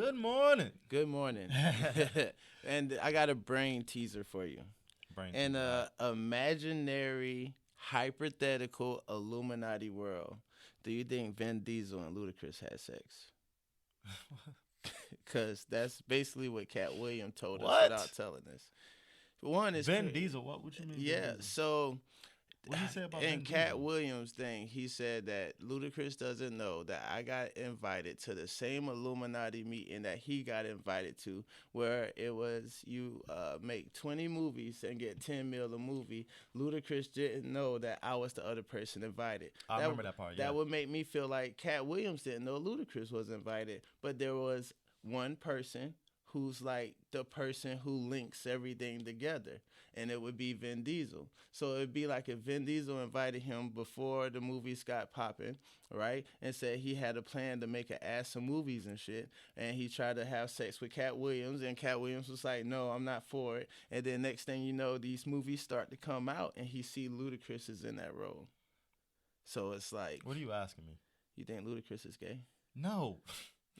Good morning. Good morning. And I got a brain teaser for you. In a imaginary, hypothetical Illuminati world, do you think Vin Diesel and Ludacris had sex? Because that's basically what Katt Williams told us without telling us. One is Vin Diesel. What you mean? Yeah, so what did he say about in Vin Katt Diesel? Williams' thing, he said that Ludacris doesn't know that I got invited to the same Illuminati meeting that he got invited to, where it was you make 20 movies and get 10 mil a movie. Ludacris didn't know that I was the other person invited. I remember that part. Yeah. That would make me feel like Katt Williams didn't know Ludacris was invited, but there was one person who's like the person who links everything together, and it would be Vin Diesel. So it'd be like if Vin Diesel invited him before the movies got popping, right, and said he had a plan to make an ass of movies and shit, and he tried to have sex with Katt Williams, and Katt Williams was like, no, I'm not for it. And then next thing you know, these movies start to come out, and he see Ludacris is in that role. So it's like, what are you asking me? You think Ludacris is gay? No.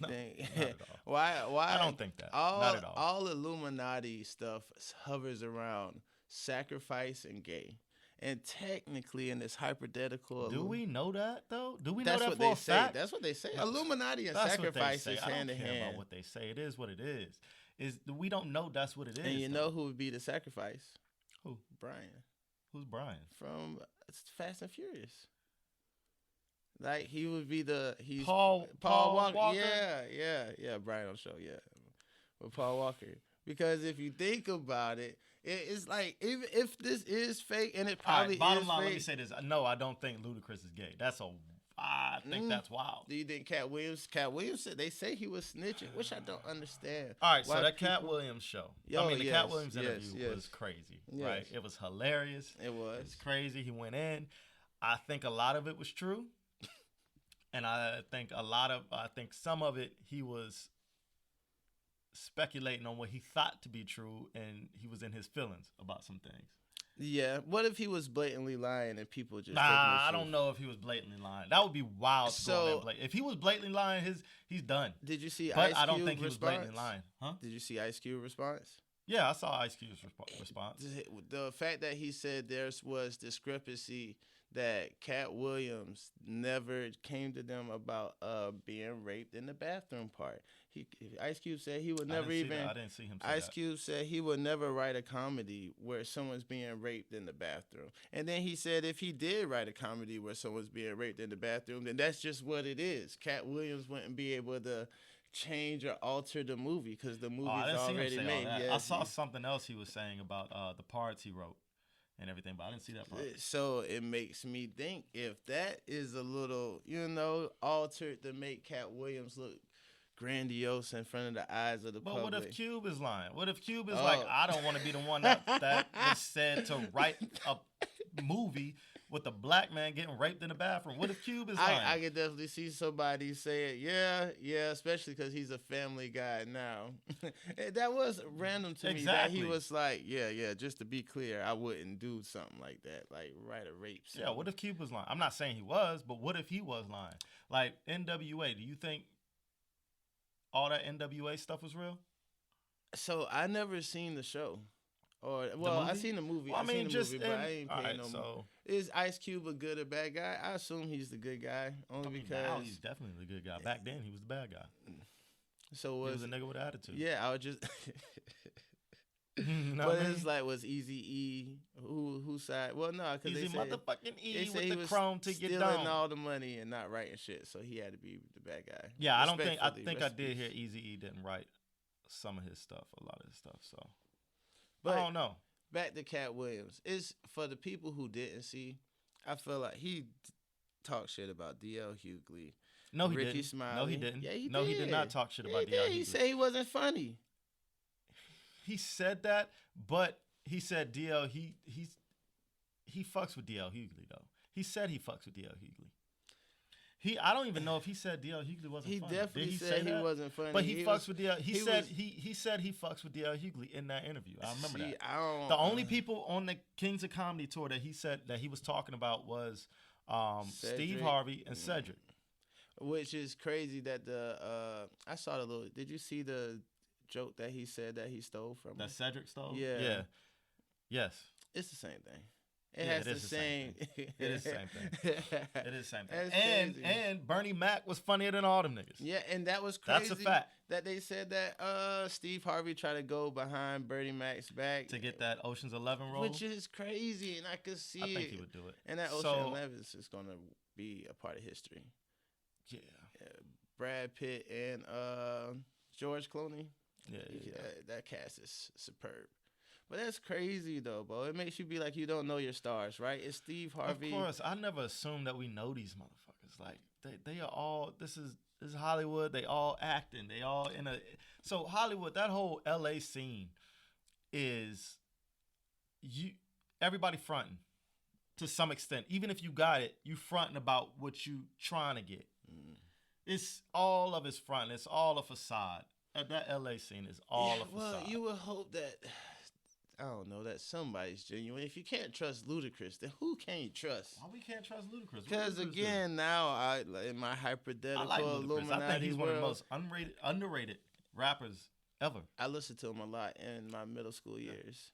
No, not at all. Why? I don't think that. Not at all. All Illuminati stuff hovers around sacrifice and gay. And technically, in this hypothetical, do we know that though? Do we know that what for they a say? fact? That's what they say. Illuminati and sacrifice is hand in hand. I don't care about what they say. It is what it is. We don't know that's what it is. And you know who would be the sacrifice? Who? Brian. Who's Brian? From Fast and Furious. Like he would be Paul Walker. Yeah. Brian on the show, yeah, with Paul Walker. Because if you think about it, it's like if this is fake, and it probably is bottom line, fake. let me say this: no, I don't think Ludacris is gay. I think that's wild. Do you think Katt Williams? They say he was snitching, which I don't understand. All right, so that Katt Williams show. The Katt Williams interview was crazy, right? It was hilarious. It was. It's crazy. He went in. I think a lot of it was true. And I think some of it he was speculating on what he thought to be true, and he was in his feelings about some things. Yeah. What if he was blatantly lying and people just? I don't know if he was blatantly lying. That would be wild to go there. If he was blatantly lying, he's done. Did you see? But I don't think he was blatantly lying. Huh? Did you see Ice Cube response? Yeah, I saw Ice Cube's response. The fact that he said there was discrepancy, that Katt Williams never came to them about being raped in the bathroom part. Ice Cube said he would never I didn't see him say Ice Cube said he would never write a comedy where someone's being raped in the bathroom. And then he said if he did write a comedy where someone's being raped in the bathroom, then that's just what it is. Katt Williams wouldn't be able to change or alter the movie because the movie's already made. Yeah, I saw something else he was saying about the parts he wrote and everything, but I didn't see that part. So it makes me think if that is a little, altered to make Katt Williams look grandiose in front of the eyes of the public. But what if Cube is lying? What if Cube is like, I don't want to be the one that was said to write a movie with a black man getting raped in the bathroom? What if Cube is lying? I could definitely see somebody say it. Yeah, especially because he's a family guy now. That was random to me that he was like, yeah, just to be clear, I wouldn't do something like that, like write a rape scene. Yeah, what if Cube was lying? I'm not saying he was, but what if he was lying? Like NWA, do you think all that NWA stuff was real? So I never seen the show. I seen the movie. Well, but I ain't paying no more. Is Ice Cube a good or bad guy? I assume he's the good guy, because now he's definitely the good guy. Back then he was the bad guy. So he was a nigga with attitude. Yeah, I would just. But it's like, was Eazy-E whose side? Well, no, because Easy motherfucking E with the chrome to get down, stealing all the money and not writing shit, so he had to be the bad guy. Yeah, I think I did hear Eazy-E didn't write some of his stuff, a lot of his stuff. So, but I don't know. Back to Katt Williams. It's for the people who didn't see. I feel like he talked shit about D.L. Hughley. No, he Ricky didn't. Smiley. No, he didn't. Yeah, he no, did. He did not talk shit about D.L. Hughley. He said he wasn't funny. He said that, but he said D.L. He fucks with D.L. Hughley though. He said he fucks with D.L. Hughley. I don't even know if he said D.L. Hughley wasn't funny. He definitely said he wasn't funny. But he fucks with D.L. He said he fucks with D.L. Hughley in that interview. I remember that. The only people on the Kings of Comedy tour that he said that he was talking about was Steve Harvey and Cedric. Which is crazy that I saw the little. Did you see the joke that he said that he stole from That him? Cedric stole? Yeah. Yes. It's the same thing. It is the same thing. It is the same thing. It is the same thing. That's crazy. And Bernie Mac was funnier than all them niggas. Yeah, and that was crazy. That's a fact. That they said that Steve Harvey tried to go behind Bernie Mac's back To get that Ocean's 11 role. which is crazy, and I could see it. I think he would do it. And that Ocean 11 is gonna be a part of history. Yeah. Brad Pitt and George Clooney. Yeah. That cast is superb. But that's crazy though, bro. It makes you be like you don't know your stars, right? It's Steve Harvey. Of course, I never assumed that we know these motherfuckers. Like they are all. This is Hollywood. They all acting. They all in a. So Hollywood, that whole LA scene, is everybody fronting to some extent. Even if you got it, you fronting about what you trying to get. It's all of his front. It's all a facade. That LA scene is all a facade. Well, you would hope that. I don't know, that somebody's genuine. If you can't trust Ludacris, then who can you trust? Why we can't trust Ludacris? Because again, now in my hypothetical I like Ludacris. Illuminati I think he's one of the world, most underrated rappers ever. I listened to him a lot in my middle school years.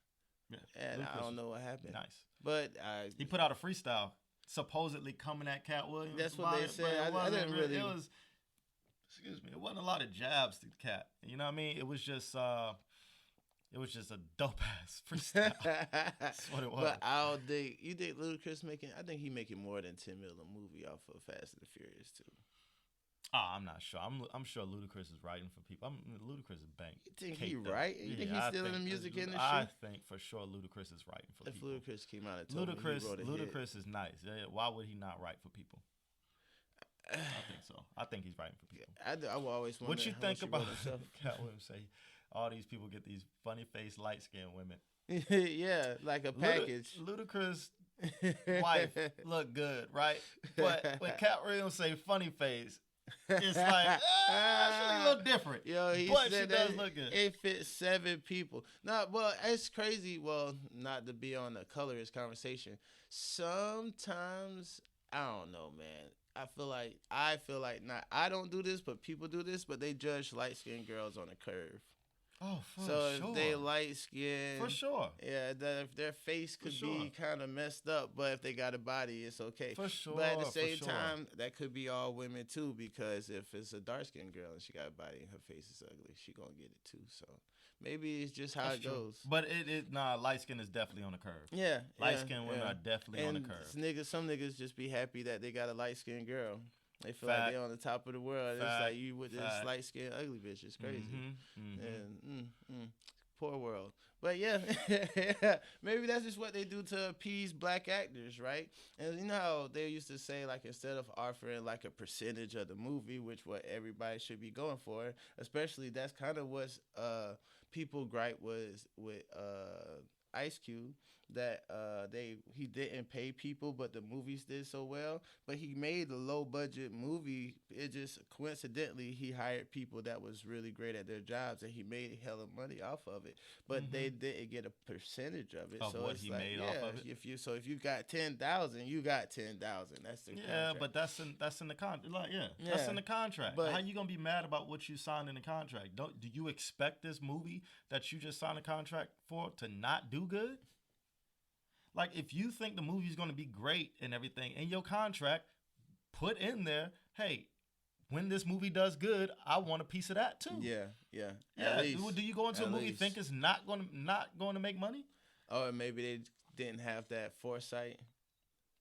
Yeah. And Ludacris I don't know what happened. Nice. But he put out a freestyle supposedly coming at Katt Williams. That's what they said. I didn't really. It was, excuse me, it wasn't a lot of jabs to Katt. You know what I mean? It was just a dope ass freestyle. That's what it was. But you think Ludacris I think he making more than $10 million a movie off of Fast and the Furious too. Oh, I'm not sure. I'm sure Ludacris is writing for people. Ludacris is bank. You think he right? You think he's still in the music industry? I think for sure Ludacris is writing for people. If Ludacris came out and told me he wrote a Ludacris hit. is nice. Yeah, why would he not write for people? I think so. I think he's writing for people. I will always wonder what you think how about much he wrote himself. Katt Williams say all these people get these funny faced light skinned women? Yeah, like a package. Ludacris wife look good, right? But when Katt Williams say funny face, it's like she look different. Yo, but she does look good. It fits 7 people. No, well, it's crazy. Well, not to be on a colorist conversation. Sometimes I don't know, man. I feel like not. I don't do this, but people do this. But they judge light skinned girls on a curve. Oh, for so sure. So if they light skinned, for sure. Yeah, if their face could be kind of messed up, but if they got a body, it's okay. For sure. But at the same time, that could be all women too, because if it's a dark skinned girl and she got a body and her face is ugly, she gonna get it too. So maybe it's just how it goes. But light skin is definitely on the curve. Yeah, light skinned women are definitely on the curve. Some niggas just be happy that they got a light skinned girl. They feel like they're on the top of the world. It's like you with this light skinned ugly bitch. It's crazy. And poor world. But yeah, maybe that's just what they do to appease black actors, right? And you know how they used to say, like, instead of offering like a percentage of the movie, which what everybody should be going for, especially that's kind of what people gripe was with Ice Cube, that he didn't pay people, but the movies did so well. But he made a low budget movie. It just coincidentally he hired people that was really great at their jobs, and he made hella money off of it. But they didn't get a percentage of it. Of so what it's he like, made off of it. If you got 10,000, you got 10,000. That's the contract. But that's in the contract. That's in the contract. But how you gonna be mad about what you signed in the contract? Do you expect this movie that you just signed a contract for to not do good? Like, if you think the movie's going to be great and everything in your contract, put in there, hey, when this movie does good, I want a piece of that too. Yeah. Do you go into a movie think it's not going to make money? Or maybe they didn't have that foresight.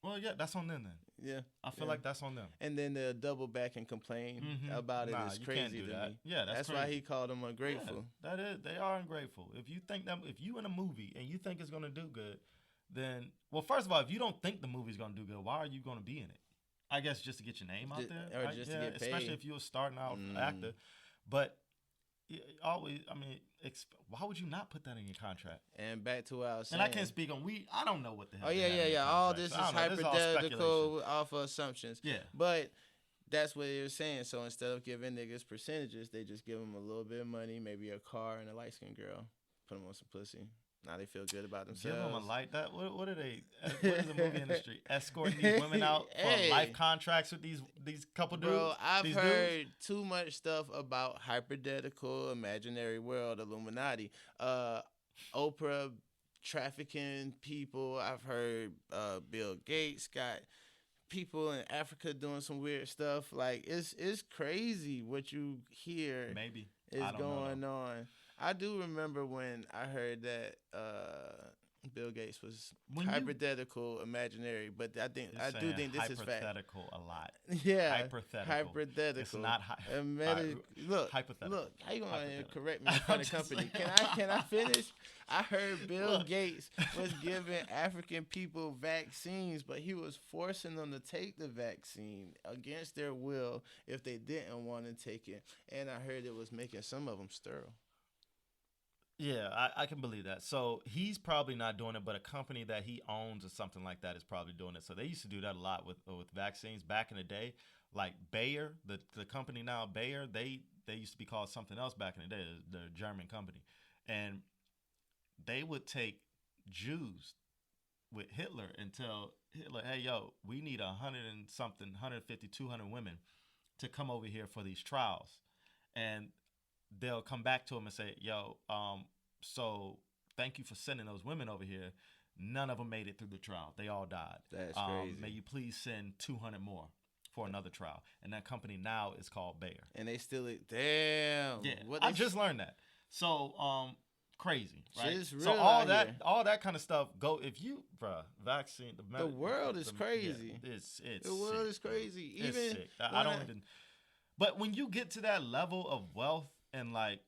Well, yeah, that's on them then. Yeah, I feel like that's on them. And then they'll double back and complain about it. It's crazy to me. Yeah, that's why he called them ungrateful. Yeah, that is, they are ungrateful. If you in a movie and you think it's going to do good, then, well, first of all, if you don't think the movie's going to do good, why are you going to be in it? I guess just to get your name out there. Or just to get paid. Especially if you're a starting out actor. But always, why would you not put that in your contract? And back to what I was saying. And I can't speak on, I don't know what the hell. Oh, yeah. All this is hypothetical off of assumptions. Yeah. But that's what you're saying. So instead of giving niggas percentages, they just give them a little bit of money, maybe a car and a light-skinned girl. Put them on some pussy. Now they feel good about Give themselves. them a light. That what are they? What is the movie industry escorting these women out for life contracts with these couple dudes? Bro, I've these heard dudes? too much stuff about hypothetical, imaginary world, Illuminati, Oprah trafficking people. I've heard Bill Gates got people in Africa doing some weird stuff. Like it's crazy what you hear. Maybe is going on. I do remember when I heard that Bill Gates was hypothetical, imaginary, but I do think this is fact. Hypothetical a lot. Yeah, hypothetical. It's not look, hypothetical. Look, how you gonna correct me in front of company? Can I finish? I heard Bill Gates was giving African people vaccines, but he was forcing them to take the vaccine against their will if they didn't want to take it, and I heard it was making some of them sterile. Yeah, I can believe that. So he's probably not doing it, but a company that he owns or something like that is probably doing it. So they used to do that a lot with vaccines back in the day. Like Bayer, the company now, Bayer, they used to be called something else back in the day, the German company. And they would take Jews with Hitler and tell Hitler, hey, yo, we need 150, 200 women to come over here for these trials. And they'll come back to him and say, yo, so thank you for sending those women over here. None of them made it through the trial. They all died. That's crazy. May you please send 200 more for another trial. And that company now is called Bayer. And they still, damn. Yeah, I just learned that. So, crazy, right? So all that kind of stuff if you, vaccine, the world is crazy. Yeah, it's the world is crazy. It's sick. I don't even. But when you get to that level of wealth and like,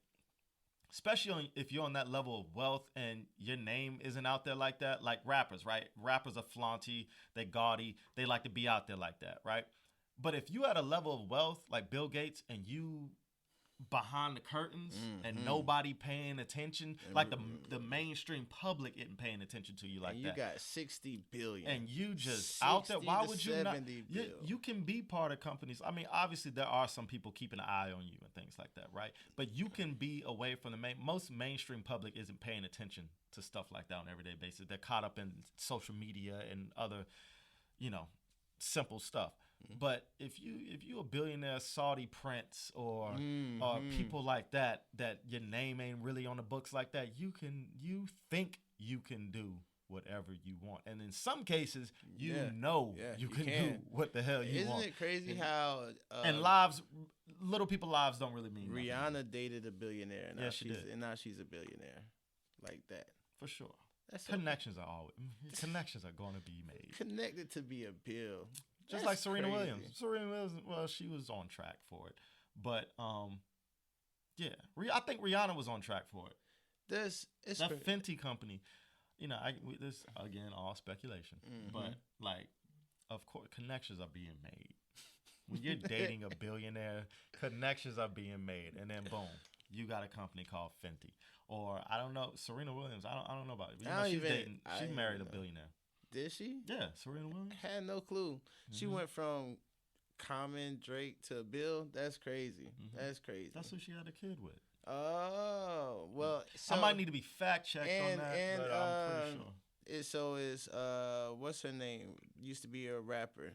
especially if you're on that level of wealth and your name isn't out there like that, like rappers, right? Rappers are flaunty, they gaudy, they like to be out there like that, right? But if you at a level of wealth like Bill Gates and you behind the curtains and nobody paying attention, like the mainstream public isn't paying attention to you like and that. You got 60 billion. And you just out there. Why would you not? You can be part of companies. I mean, obviously there are some people keeping an eye on you and things like that, right? But you can be away from most mainstream public isn't paying attention to stuff like that on an everyday basis. They're caught up in social media and other, simple stuff. But if you a billionaire Saudi prince or people like that your name ain't really on the books like that, you think you can do whatever you want, and in some cases you can do what the hell you want. Isn't it crazy how and little people lives don't really mean Rihanna nothing. dated a billionaire, and she did. And now she's a billionaire, like that. For sure. Connections are going to be made. Connected to be a bill. Just like Serena Williams. Serena Williams, well, she was on track for it. But, I think Rihanna was on track for it. That Fenty company, this, again, all speculation. But, like, of course, connections are being made. When you're dating a billionaire, connections are being made. And then, boom, you got a company called Fenty. Or, I don't know, Serena Williams, I don't know about it. She married a billionaire. Did she? Yeah, Serena Williams. Had no clue. She went from Common, Drake to Bill. That's crazy. That's crazy. That's who she had a kid with. Oh, well. So, I might need to be fact checked on that, but I'm pretty sure. What's her name? Used to be a rapper.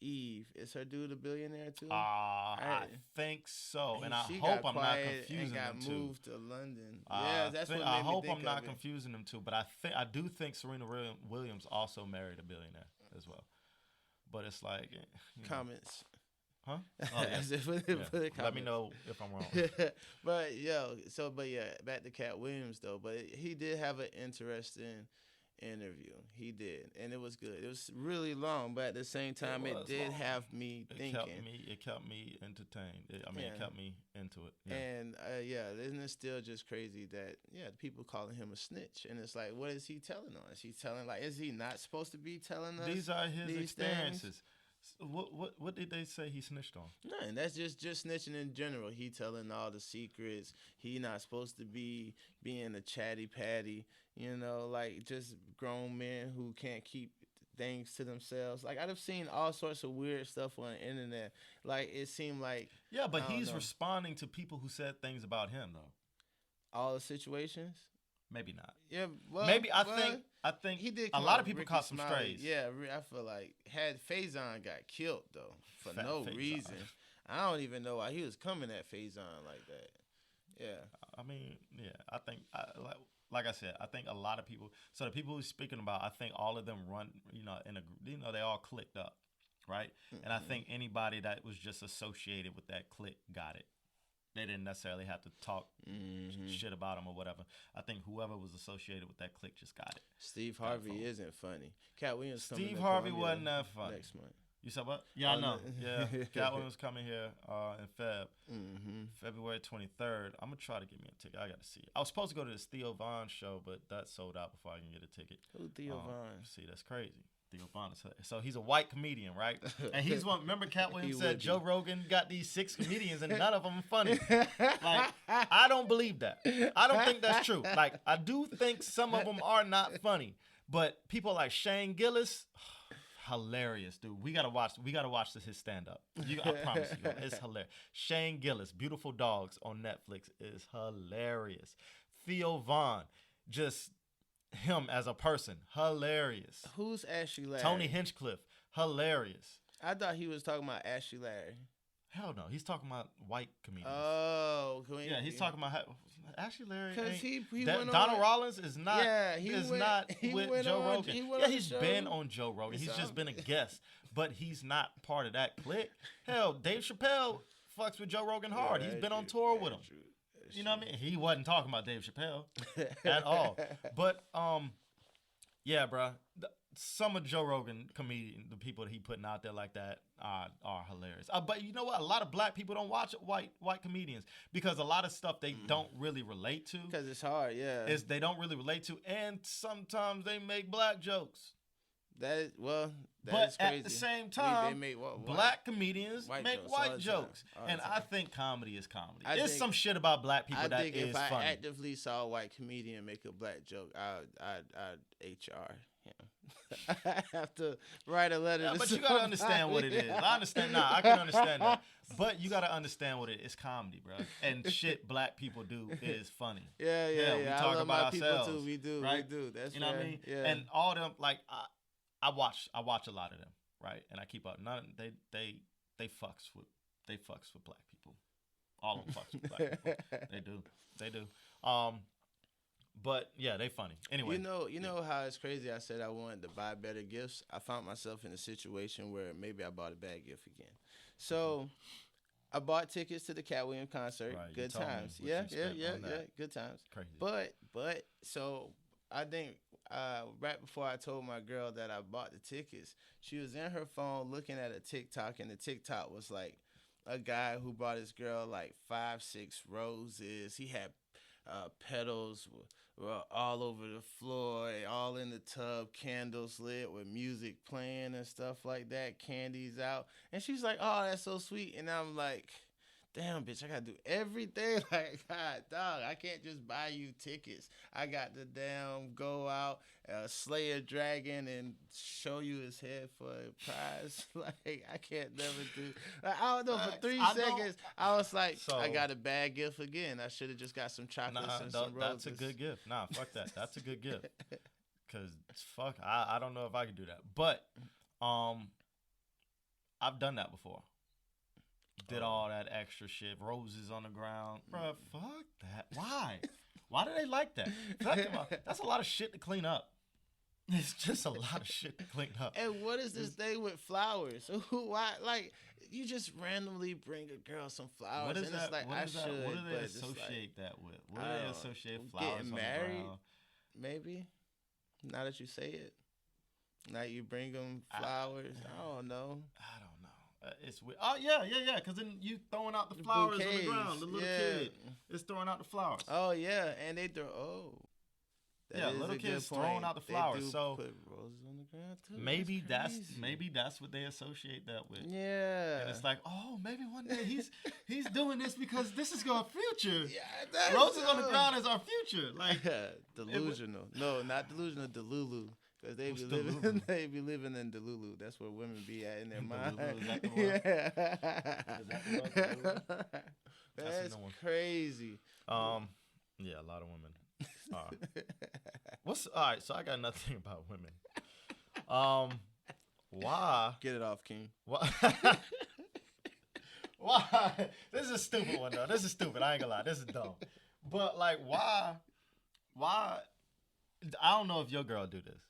Eve. Is her dude a billionaire too? I think so. And I hope I'm not confusing them two. And got moved to London. Yeah, that's what made me think I hope I'm not of confusing them two. But I do think Serena Williams also married a billionaire as well. But it's like comments. Huh? Oh, yeah. Let me know if I'm wrong. but back to Katt Williams though. But he did have an interesting interview. He did, and it was good. It was really long, but at the same time, it did long. Have me thinking. It kept me entertained. It kept me into it. Yeah. And isn't it still just crazy that people calling him a snitch, and it's like, what is he telling us? He's telling is he not supposed to be telling us? These are his experiences. What did they say he snitched on? Nothing. That's just snitching in general. He telling all the secrets. He not supposed to be being a chatty patty. Like just grown men who can't keep things to themselves. Like I've seen all sorts of weird stuff on the internet. Like it seemed like but he's responding to people who said things about him though. All the situations. Maybe not. Yeah, well, Maybe I think he did. a come lot out of people Ricky caught some Smiley. strays. Yeah, I feel like had Faison got killed though for Fat no Faison. reason. I don't even know why he was coming at Faison like that. Yeah. I mean, yeah, I think, like I said, I think a lot of people. So the people who's speaking about, I think all of them run, they all clicked up, right? Mm-hmm. And I think anybody that was just associated with that click got it. They didn't necessarily have to talk shit about them or whatever. I think whoever was associated with that click just got it. Steve Harvey isn't funny. Katt Williams coming Steve to Harvey Columbia wasn't that funny. next month. You said what? Yeah, I know. Yeah, Katt Williams coming here in February 23rd. I'm gonna try to get me a ticket. I gotta see. I was supposed to go to this Theo Von show, but that sold out before I can get a ticket. Who Theo Von? See, that's crazy. Theo Von is so he's a white comedian, right? And he's one. Remember, Katt Williams said Joe Rogan got these 6 comedians and none of them are funny. Like, I don't believe that. I don't think that's true. Like, I do think some of them are not funny, but people like Shane Gillis. Hilarious, dude. We gotta watch his stand up. I promise you, it's hilarious. Shane Gillis, Beautiful Dogs on Netflix is hilarious. Theo Von, just him as a person, hilarious. Who's Ashley Larry? Tony Hinchcliffe, hilarious. I thought he was talking about Ashley Larry. Hell no, he's talking about white comedians. Oh, yeah, he's talking about Ashley Larry. Because he Donald Rollins is not. Yeah, not with Joe Rogan. He's been on Joe Rogan. He's just been a guest, but he's not part of that clique. Hell, Dave Chappelle fucks with Joe Rogan hard. He's been on tour with him. You know what I mean? He wasn't talking about Dave Chappelle at all. But yeah, bro. Some of Joe Rogan the people that he putting out there like that are hilarious. But you know what? A lot of black people don't watch white comedians because a lot of stuff they don't really relate to. Because it's hard, yeah. They don't really relate to, and sometimes they make black jokes. That is but crazy. At the same time, they make black comedians make white jokes. And I think comedy is comedy. There's some shit about black people that is funny. If I actively saw a white comedian make a black joke, I'd HR him. I have to write a letter to but you gotta understand what it is. I understand. I can understand that. But you gotta understand what it is. It's comedy, bro. And shit black people do is funny. Yeah. We talk about ourselves. Too. We do. Right? We do. That's you know what I mean? Yeah. And all them, like, I watch a lot of them, right? And I keep up. They fucks with black people. All of them fucks with black people. They do. But yeah, they funny. Anyway, you know how it's crazy. I said I wanted to buy better gifts. I found myself in a situation where maybe I bought a bad gift again. So I bought tickets to the Katt Williams concert. Right, good times. Yeah. Good times. Crazy. But so I think right before I told my girl that I bought the tickets, she was in her phone looking at a TikTok, and the TikTok was like a guy who brought his girl like 5-6 roses. He had petals were all over the floor, all in the tub, candles lit with music playing and stuff like that, candies out. And she's like, oh, that's so sweet. And I'm like, damn, bitch, I got to do everything. Like, God, dog, I can't just buy you tickets. I got to damn go out, slay a dragon, and show you his head for a prize. Like, I can't never do. Like, I don't know, for 3 seconds, I was like, I got a bad gift again. I should have just got some chocolates and some roses. That's a good gift. Nah, fuck that. That's a good gift. Because, fuck, I don't know if I could do that. But I've done that before. Did all that extra shit, roses on the ground, bruh. Fuck that. Why? Why do they like that? That's a lot of shit to clean up. It's just a lot of shit to clean up. And what is this thing with flowers? Why? Like, you just randomly bring a girl some flowers, what is and that? it's like What do they associate that with? What do they associate flowers getting married? On the ground? Maybe. Now that you say it, now you bring them flowers. I don't know. It's weird. Oh yeah. Because then you throwing out the flowers bouquets, on the ground. The little kid is throwing out the flowers. Oh yeah, and they throw. Little kids throwing out the flowers. So put roses on the ground too. Maybe that's what they associate that with. Yeah. And it's like, oh, maybe one day he's doing this because this is our future. Yeah, roses on the ground is our future. Like delusional. No, not delusional. Delulu. Because they be living in Delulu. That's where women be at in their mind. That's crazy. Yeah, a lot of women. What's all right? So I got nothing about women. Why? Get it off, King. Why? Why? This is a stupid one though. This is stupid. I ain't gonna lie. This is dumb. But like, why? Why? I don't know if your girl do this,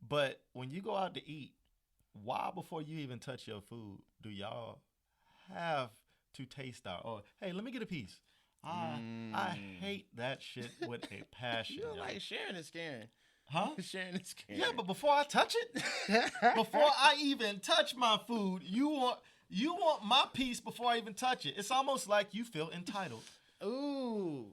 but when you go out to eat, why before you even touch your food do y'all have to taste our? Oh, hey, let me get a piece. I hate that shit with a passion. You don't like sharing is scaring. Huh? Sharing is scaring. Yeah, but before I touch it, before I even touch my food, you want my piece before I even touch it. It's almost like you feel entitled. Ooh,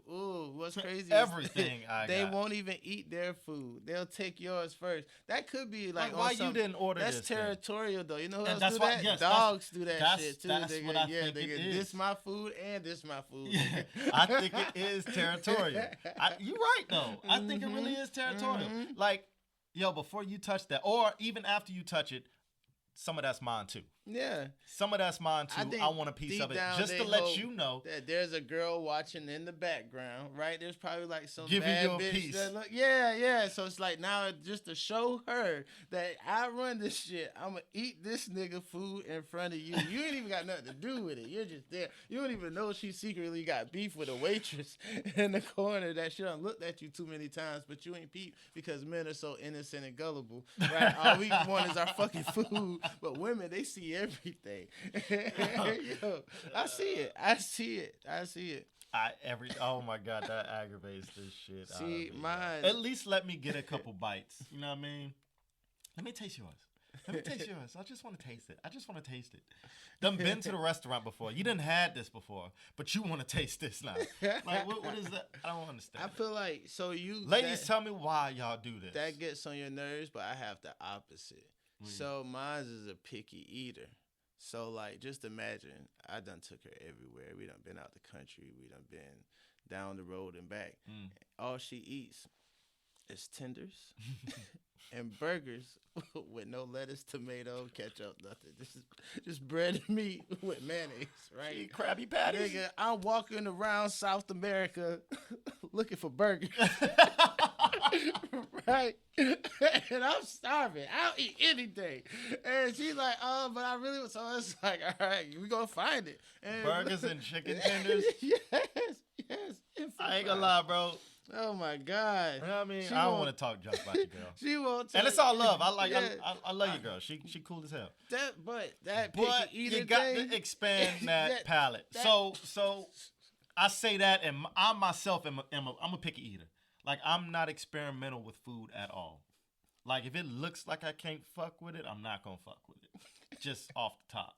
what's crazy Everything is they won't even eat their food. They'll take yours first. That could be like why you didn't order that's this? That's territorial though. You know who and else do that? Yes, dogs do that shit too. That's what I think they it get is. this my food and this my food. Yeah, I think it is territorial. You're right though. I think it really is territorial. Like, yo, before you touch that, or even after you touch it, some of that's mine too. Yeah. Some of that's mine too. I want a piece of it just to let you know that there's a girl watching in the background, right? There's probably like some giving bad you a bitch piece. That look, yeah. So it's like now just to show her that I run this shit, I'm gonna eat this nigga food in front of you. You ain't even got nothing to do with it. You're just there. You don't even know she secretly got beef with a waitress in the corner that she done looked at you too many times, but you ain't peep because men are so innocent and gullible, right? All we want is our fucking food, but women, they see everything. Yo, I see it. Oh my God, that aggravates this shit. See, mine. At least let me get a couple bites. You know what I mean? Let me taste yours. I just want to taste it. Done been to the restaurant before. You done had this before, but you want to taste this now. Like, what is that? I don't understand. I feel like, ladies, tell me why y'all do this. That gets on your nerves, but I have the opposite. So mine is a picky eater. So, like, just imagine, I done took her everywhere. We done been out the country. We done been down the road and back. All she eats is tenders and burgers with no lettuce, tomato, ketchup, nothing. Just bread and meat with mayonnaise, right? She eat Krabby Patties. Nigga, I'm walking around South America looking for burgers. Right? And I'm starving. I'll eat anything. And she's like, oh, but I really was. So it's like, all right, we gonna find it. And burgers and chicken tenders? Yes. I ain't gonna lie, bro. Oh my God. You know what I mean? I don't want to talk junk about your girl. She won't. And it's all love. I love your girl. She cool as hell. But you got to expand that palate. So I say that, and I myself I'm a picky eater. Like, I'm not experimental with food at all. Like, if it looks like I can't fuck with it, I'm not gonna fuck with it. Just off the top.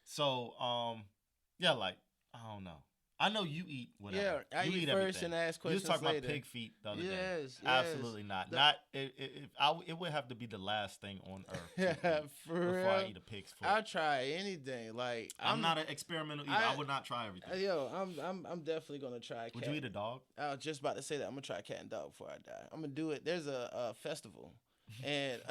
So, yeah, like, I don't know. I know you eat whatever. Yeah, I eat first and ask questions later. You was talking about pig feet the other day. Yes. Absolutely not. It would have to be the last thing on earth before I eat a pig's foot. I'll try anything. Like, I'm not an experimental eater. I would not try everything. Yo, I'm definitely gonna try. Would you eat a dog? I was just about to say that. I'm gonna try cat and dog before I die. I'm gonna do it. There's a festival. And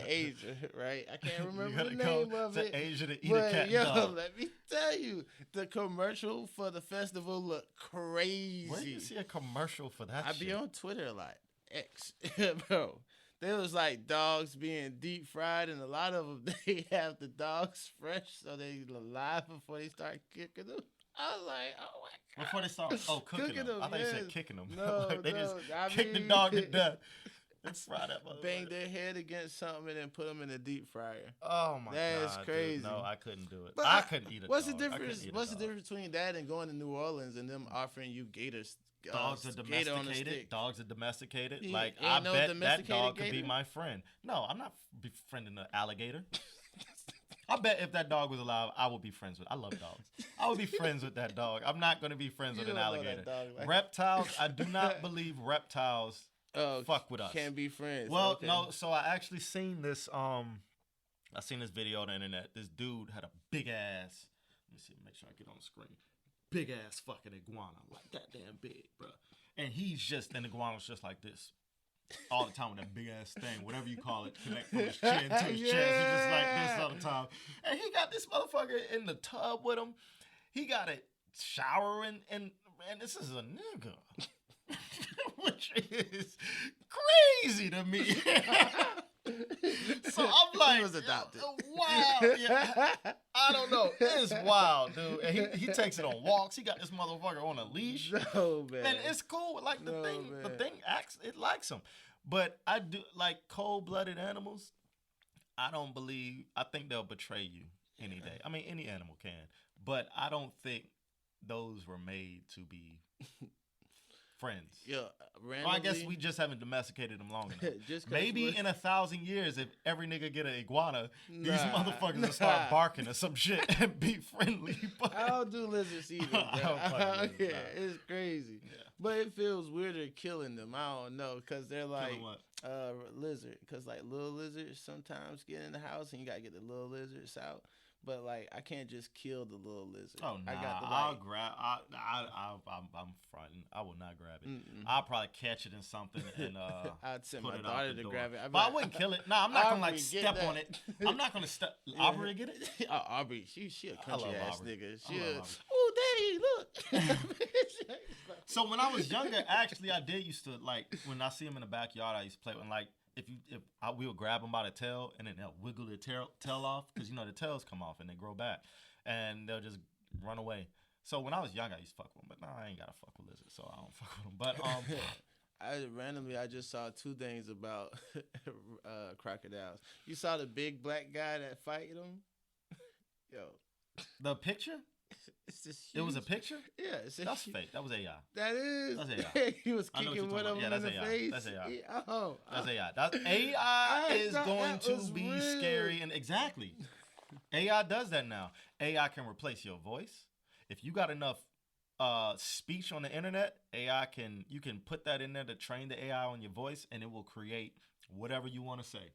Asia, right? I can't remember the name of it. Asia to eat a cat and dog. Let me tell you, the commercial for the festival looked crazy. Where do you see a commercial for that? I be on Twitter a lot. X, bro. There was like dogs being deep fried, and a lot of them they have the dogs fresh, so they alive before they start kicking them. I was like, oh my God. Before they start cooking them. I thought you said kicking them. No, like they just kick the dog to death. And fry that motherfucker. Bang their head against something and then put them in a deep fryer. Oh my God, that's crazy. Dude. No, I couldn't do it. But I couldn't eat it. What's the difference? What's the difference between that and going to New Orleans and them offering you gators? Dogs are domesticated. Dogs are domesticated. Yeah, like I no bet that dog gator? could be my friend. No, I'm not befriending an alligator. I bet if that dog was alive, I would be friends with. I love dogs. I would be friends with that dog. I'm not going to be friends with an alligator. Reptiles. I do not believe reptiles. Fuck with us. Can't be friends. Well, okay. no. So I actually seen this. I seen this video on the internet. This dude had a big ass. Let me see. Make sure I get on the screen. Big ass fucking iguana, like that damn big, bro. And he's just an iguana's just like this all the time with that big ass thing, whatever you call it, connect from his chin to his chest. He's just like this all the time. And he got this motherfucker in the tub with him. He got it showering, and this is a nigga. which is crazy to me. So I'm like, he was adopted. Wow. Yeah, I don't know. It's wild, dude. And he takes it on walks. He got this motherfucker on a leash. No, man. And it's cool. Like the thing acts, it likes him. But I do like cold-blooded animals. I think they'll betray you any day. I mean, any animal can. But I don't think those were made to be friends. Yeah, randomly, Well, I guess we just haven't domesticated them long enough. Just Maybe in 1,000 years, if every nigga get an iguana, these motherfuckers will start barking or some shit and be friendly. But I don't do lizards either. Yeah, it's crazy. Yeah. But it feels weirder killing them. I don't know, because they're like lizard. Because like little lizards sometimes get in the house and you gotta get the little lizards out. But like I can't just kill the little lizard. Oh no! I'll grab. I'm fronting. I will not grab it. I'll probably catch it in something and I'd send put my it daughter out the to door. grab it. But I wouldn't kill it. No, I'm not gonna like step that. on it. I'm not gonna step. Aubrey get it? Aubrey, she a country ass Aubrey. nigga. Oh, Daddy, look. So when I was younger, actually, I did used to like when I see him in the backyard. I used to play with him, like. We would grab them by the tail and then they'll wiggle their tail off because the tails come off and they grow back and they'll just run away. So when I was young, I used to fuck with them, but now I ain't gotta fuck with lizards, so I don't fuck with them. But I just saw two things about crocodiles. You saw the big black guy that fighted them? Yo, the picture? It's just huge. It was a picture? Yeah, that's fake. That was AI. That is. That's AI. He was kicking one of them in the face. That's AI. Yeah, that's AI. That's AI is going to be real. Scary and exactly. AI does that now. AI can replace your voice. If you got enough speech on the internet, you can put that in there to train the AI on your voice, and it will create whatever you want to say.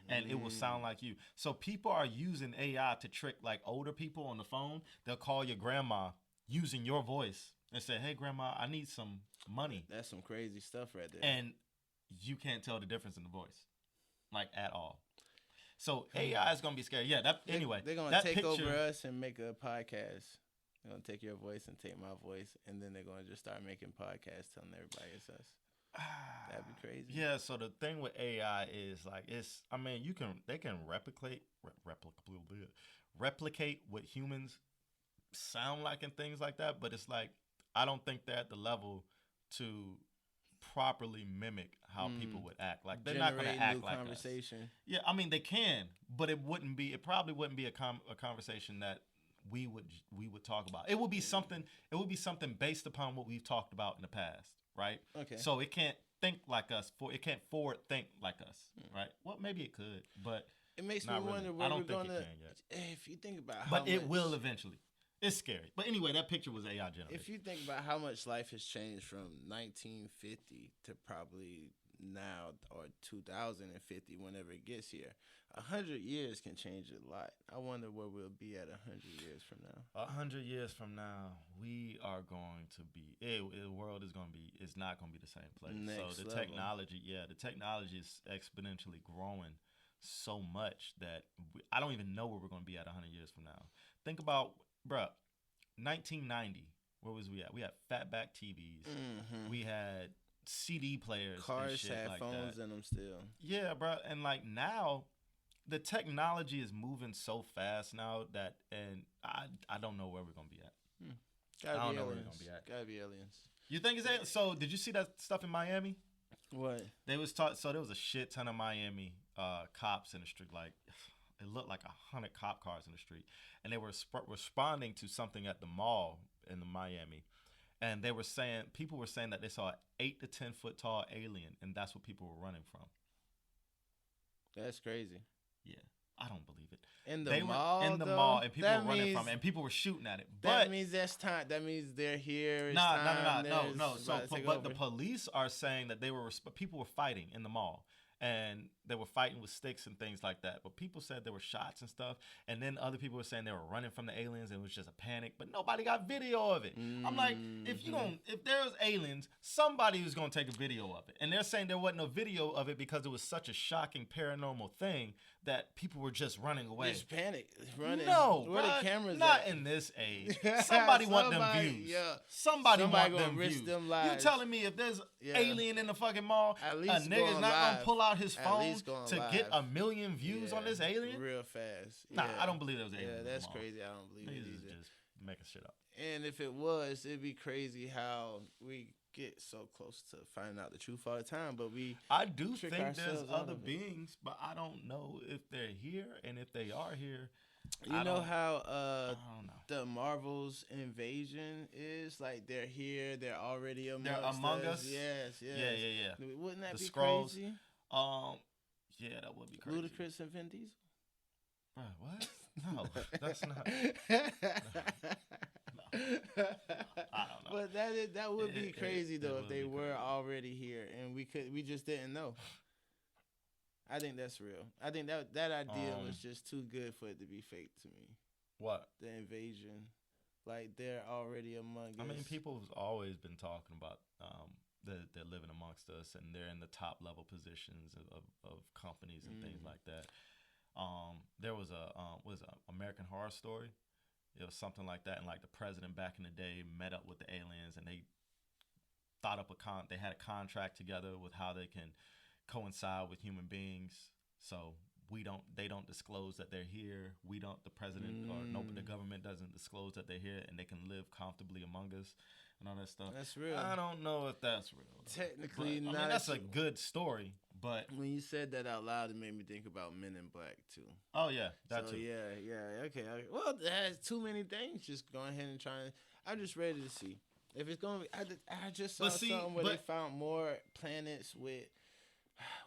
And it will sound like you. So people are using AI to trick like older people on the phone. They'll call your grandma using your voice and say, "Hey, grandma, I need some money." That's some crazy stuff right there. And you can't tell the difference in the voice, like at all. So AI is gonna be scary. Yeah. They're gonna take over us and make a podcast. They're gonna take your voice and take my voice, and then they're gonna just start making podcasts telling everybody it's us. That'd be crazy. Yeah, so the thing with AI is like they can replicate what humans sound like and things like that, but it's like I don't think they're at the level to properly mimic how people would act. Like they're not going to act like conversation. Us. Yeah, I mean they can, but it probably wouldn't be a conversation that we would talk about. It would be something based upon what we've talked about in the past. Right. Okay. So it can't think like us. It can't forward think like us. Right. Well, maybe it could, but it makes me wonder where we're gonna. If you think about, it will eventually. It's scary. But anyway, that picture was AI generated. If you think about how much life has changed from 1950 to probably now or 2050, whenever it gets here, 100 years can change a lot. I wonder where we'll be at 100 years from now. 100 years from now, we are going to be. The world is not going to be the same place. So the technology is exponentially growing so much that I don't even know where we're going to be at 100 years from now. Think about, bruh, 1990. Where was we at? We had fatback TVs. Mm-hmm. We had CD players. Cars and shit had like phones that. In them still. Yeah, bro. And like now, the technology is moving so fast now that, and I don't know where we're gonna be at. I don't know where we're gonna be at. Gotta be aliens. You think it's aliens? So did you see that stuff in Miami? What? They was so there was a shit ton of Miami cops in the street. Like it looked like 100 cop cars in the street, and they were responding to something at the mall in Miami. And people were saying that they saw an 8 to 10 foot tall alien, and that's what people were running from. That's crazy. Yeah, I don't believe it. In the mall, and people were running from it, and people were shooting at it. But that means that's time. That means they're here. No. So, but the police are saying that people were fighting in the mall, and they were fighting with sticks and things like that. But people said there were shots and stuff, and then other people were saying they were running from the aliens and it was just a panic. But nobody got video of it. I'm like, if there's aliens, somebody was gonna take a video of it, and they're saying there wasn't no video of it because it was such a shocking paranormal thing that people were just running away. Just panic, running. No, where the cameras not at? in this age. Somebody want them views. Yeah. Somebody want gonna them risk views. them lives. You telling me if there's alien in the fucking mall, At a least nigga's not gonna pull out his At phone least going to live. get 1 million views on this alien? real fast. Nah, Yeah. I don't believe there was aliens. Yeah, that's in the mall. crazy. I don't believe it Niggas is either. just making shit up. And if it was, it'd be crazy how we get so close to finding out the truth all the time. But I do trick think there's ourselves out other of it. beings, but I don't know if they're here, and if they are here, you I know don't- how I don't know. the Marvel's invasion is like they're here, they're already They're among us? Yes, yes. Yeah. Wouldn't that The be Skrulls. crazy? Yeah, that would be crazy. Ludacris and Vin Diesel. Bro, what? No, that's not. I don't know. But that would be crazy though it if they would be were crazy. already here and we just didn't know. I think that's real. I think that idea was just too good for it to be fake to me. What? The invasion, like they're already among us. I mean, people have always been talking about they're living amongst us, and they're in the top level positions of companies and things like that. There was a American Horror Story. It was something like that, and like the president back in the day met up with the aliens, and they thought up they had a contract together with how they can coincide with human beings. So they don't disclose that they're here. The president the government doesn't disclose that they're here, and they can live comfortably among us and all that stuff. That's real. I don't know if that's real. Technically, but, I mean, that's a good story, but when you said that out loud, it made me think about Men in Black too. oh yeah, that So too. yeah, okay. Well, it has too many things. Just go ahead and try. I'm just ready to see if it's going to be. I just saw something where they found more planets with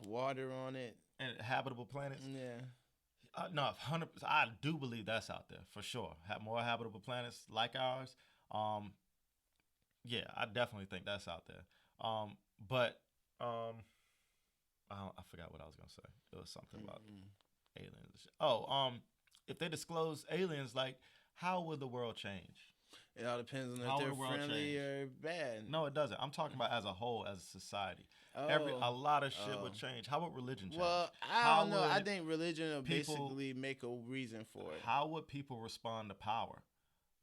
water on it. And habitable planets. Yeah. No, 100%. I do believe that's out there for sure. Have more habitable planets like ours. Yeah, I definitely think that's out there. But I forgot what I was gonna say. It was something about aliens. And shit. Oh, if they disclose aliens, like, how would the world change? It all depends on How if would the they're world friendly change? or bad. No, it doesn't. I'm talking about as a whole, as a society. Oh. A lot of shit would change. How would religion change? Well, I How don't know. I would think religion will people- basically make a reason for it. How would people respond to power?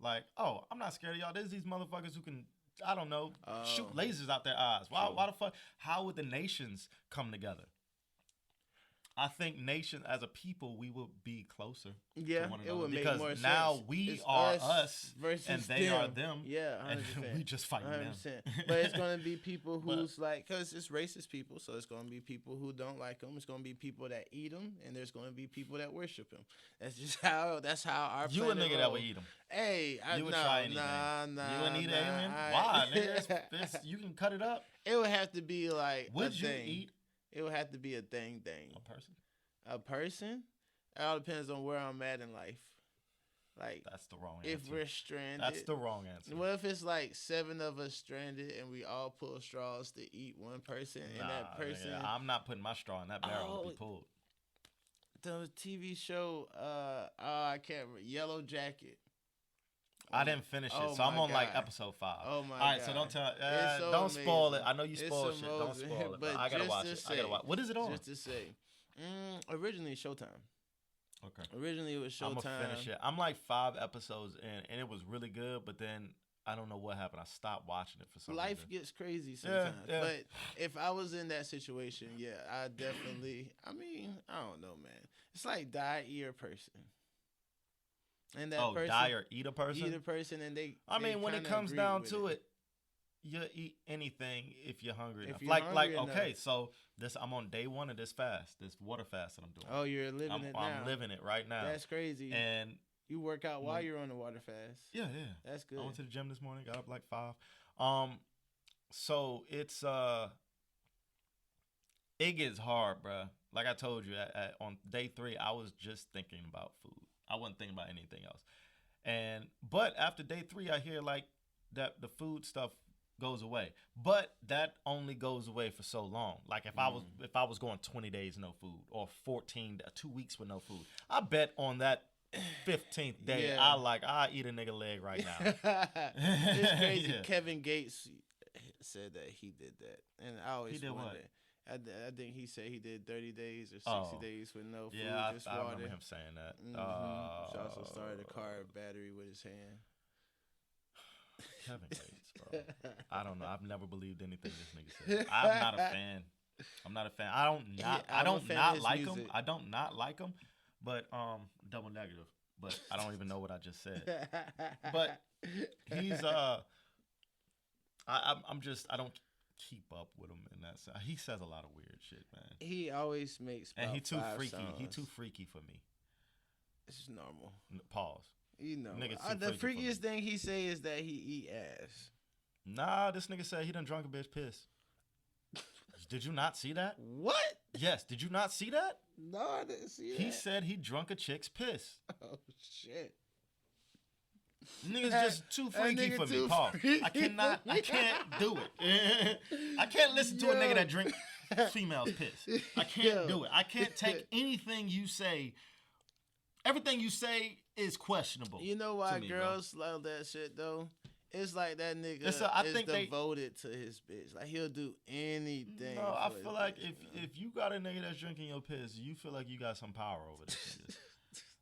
Like, oh, I'm not scared of y'all. There's these motherfuckers who can, I don't know, shoot lasers out their eyes. Why the fuck? How would the nations come together? I think nation as a people, we would be closer. Yeah, to one it another would make because more sense. now we It's are us versus and they are them. Yeah, 100%. And we just fighting them. 100%. But it's going to be people who's like, because it's racist people, so it's going to be people who don't like them. It's going to be people that eat them, and there's going to be people that worship them. That's how our You a planet nigga that roll. would eat them. Hey, You would try anything. You would eat an alien? Why, nigga? You can cut it up. It would have to be like Would a you thing. eat It would have to be a thing. a person? A person? It all depends on where I'm at in life. Like, That's the wrong answer. if we're stranded. That's the wrong answer. What if it's like 7 of us stranded and we all pull straws to eat one person and that person? Nigga, I'm not putting my straw in that barrel to be pulled. The TV show, I can't remember, Yellow Jacket. I didn't finish it, Oh so I'm my on like God. episode 5. Oh my All right, God. so don't tell. It's so don't spoil it. amazing. I know you It's spoil shit. Don't amazing. spoil it. But But I gotta just watch to it. I gotta say- watch. What is it on? Just to say, originally Showtime. Okay. Originally it was I'm Showtime. gonna finish it. I'm like 5 episodes in, and it was really good. But then I don't know what happened. I stopped watching it for some Life reason. gets crazy sometimes. yeah. But if I was in that situation, yeah, I definitely, I don't know, man. It's like eat a person. And that person die or eat a person. eat a person and they When it kinda comes agree down with to it, you eat anything if you're hungry enough. you're Like hungry okay, enough. so I'm on day 1 of this fast, this water fast that I'm doing. Oh, you're living it now. I'm living it right now. That's crazy. And you work out while you're on the water fast. yeah. That's good. I went to the gym this morning, got up like 5. So it's it gets hard, bruh. Like I told you, on day 3, I was just thinking about food. I wasn't thinking about anything else. But after day 3, I hear like that the food stuff goes away. But that only goes away for so long. Like if I was going 20 days no food or 2 weeks with no food, I bet on that 15th day I eat a nigga leg right now. It's crazy. Yeah. Kevin Gates said that he did that, and I always wondered. I think he said he did 30 days or 60 days with no food, just water. I remember him saying that. He also started a car battery with his hand. Kevin Gates, bro. I don't know. I've never believed anything this nigga said. I'm not a fan. I don't not like him. I don't not like him, but double negative. But I don't even know what I just said. But he's I don't keep up with him in that sense. He says a lot of weird shit, man. He always makes and he too freaky. Songs. He too freaky for me. It's normal. Pause. You know, the freakiest thing he say is that he eat ass. Nah, this nigga said he done drunk a bitch piss. Did you not see that? What? Yes. Did you not see that? No, I didn't see that. He said he drunk a chick's piss. Oh shit. Niggas just too freaky for me, Paul. I can't do it. I can't listen to a nigga that drink females piss. I can't do it. I can't take anything you say. Everything you say is questionable. You know why girls love that shit though? It's like that nigga is devoted to his bitch. Like he'll do anything. No, I feel like if you got a nigga that's drinking your piss, you feel like you got some power over this nigga.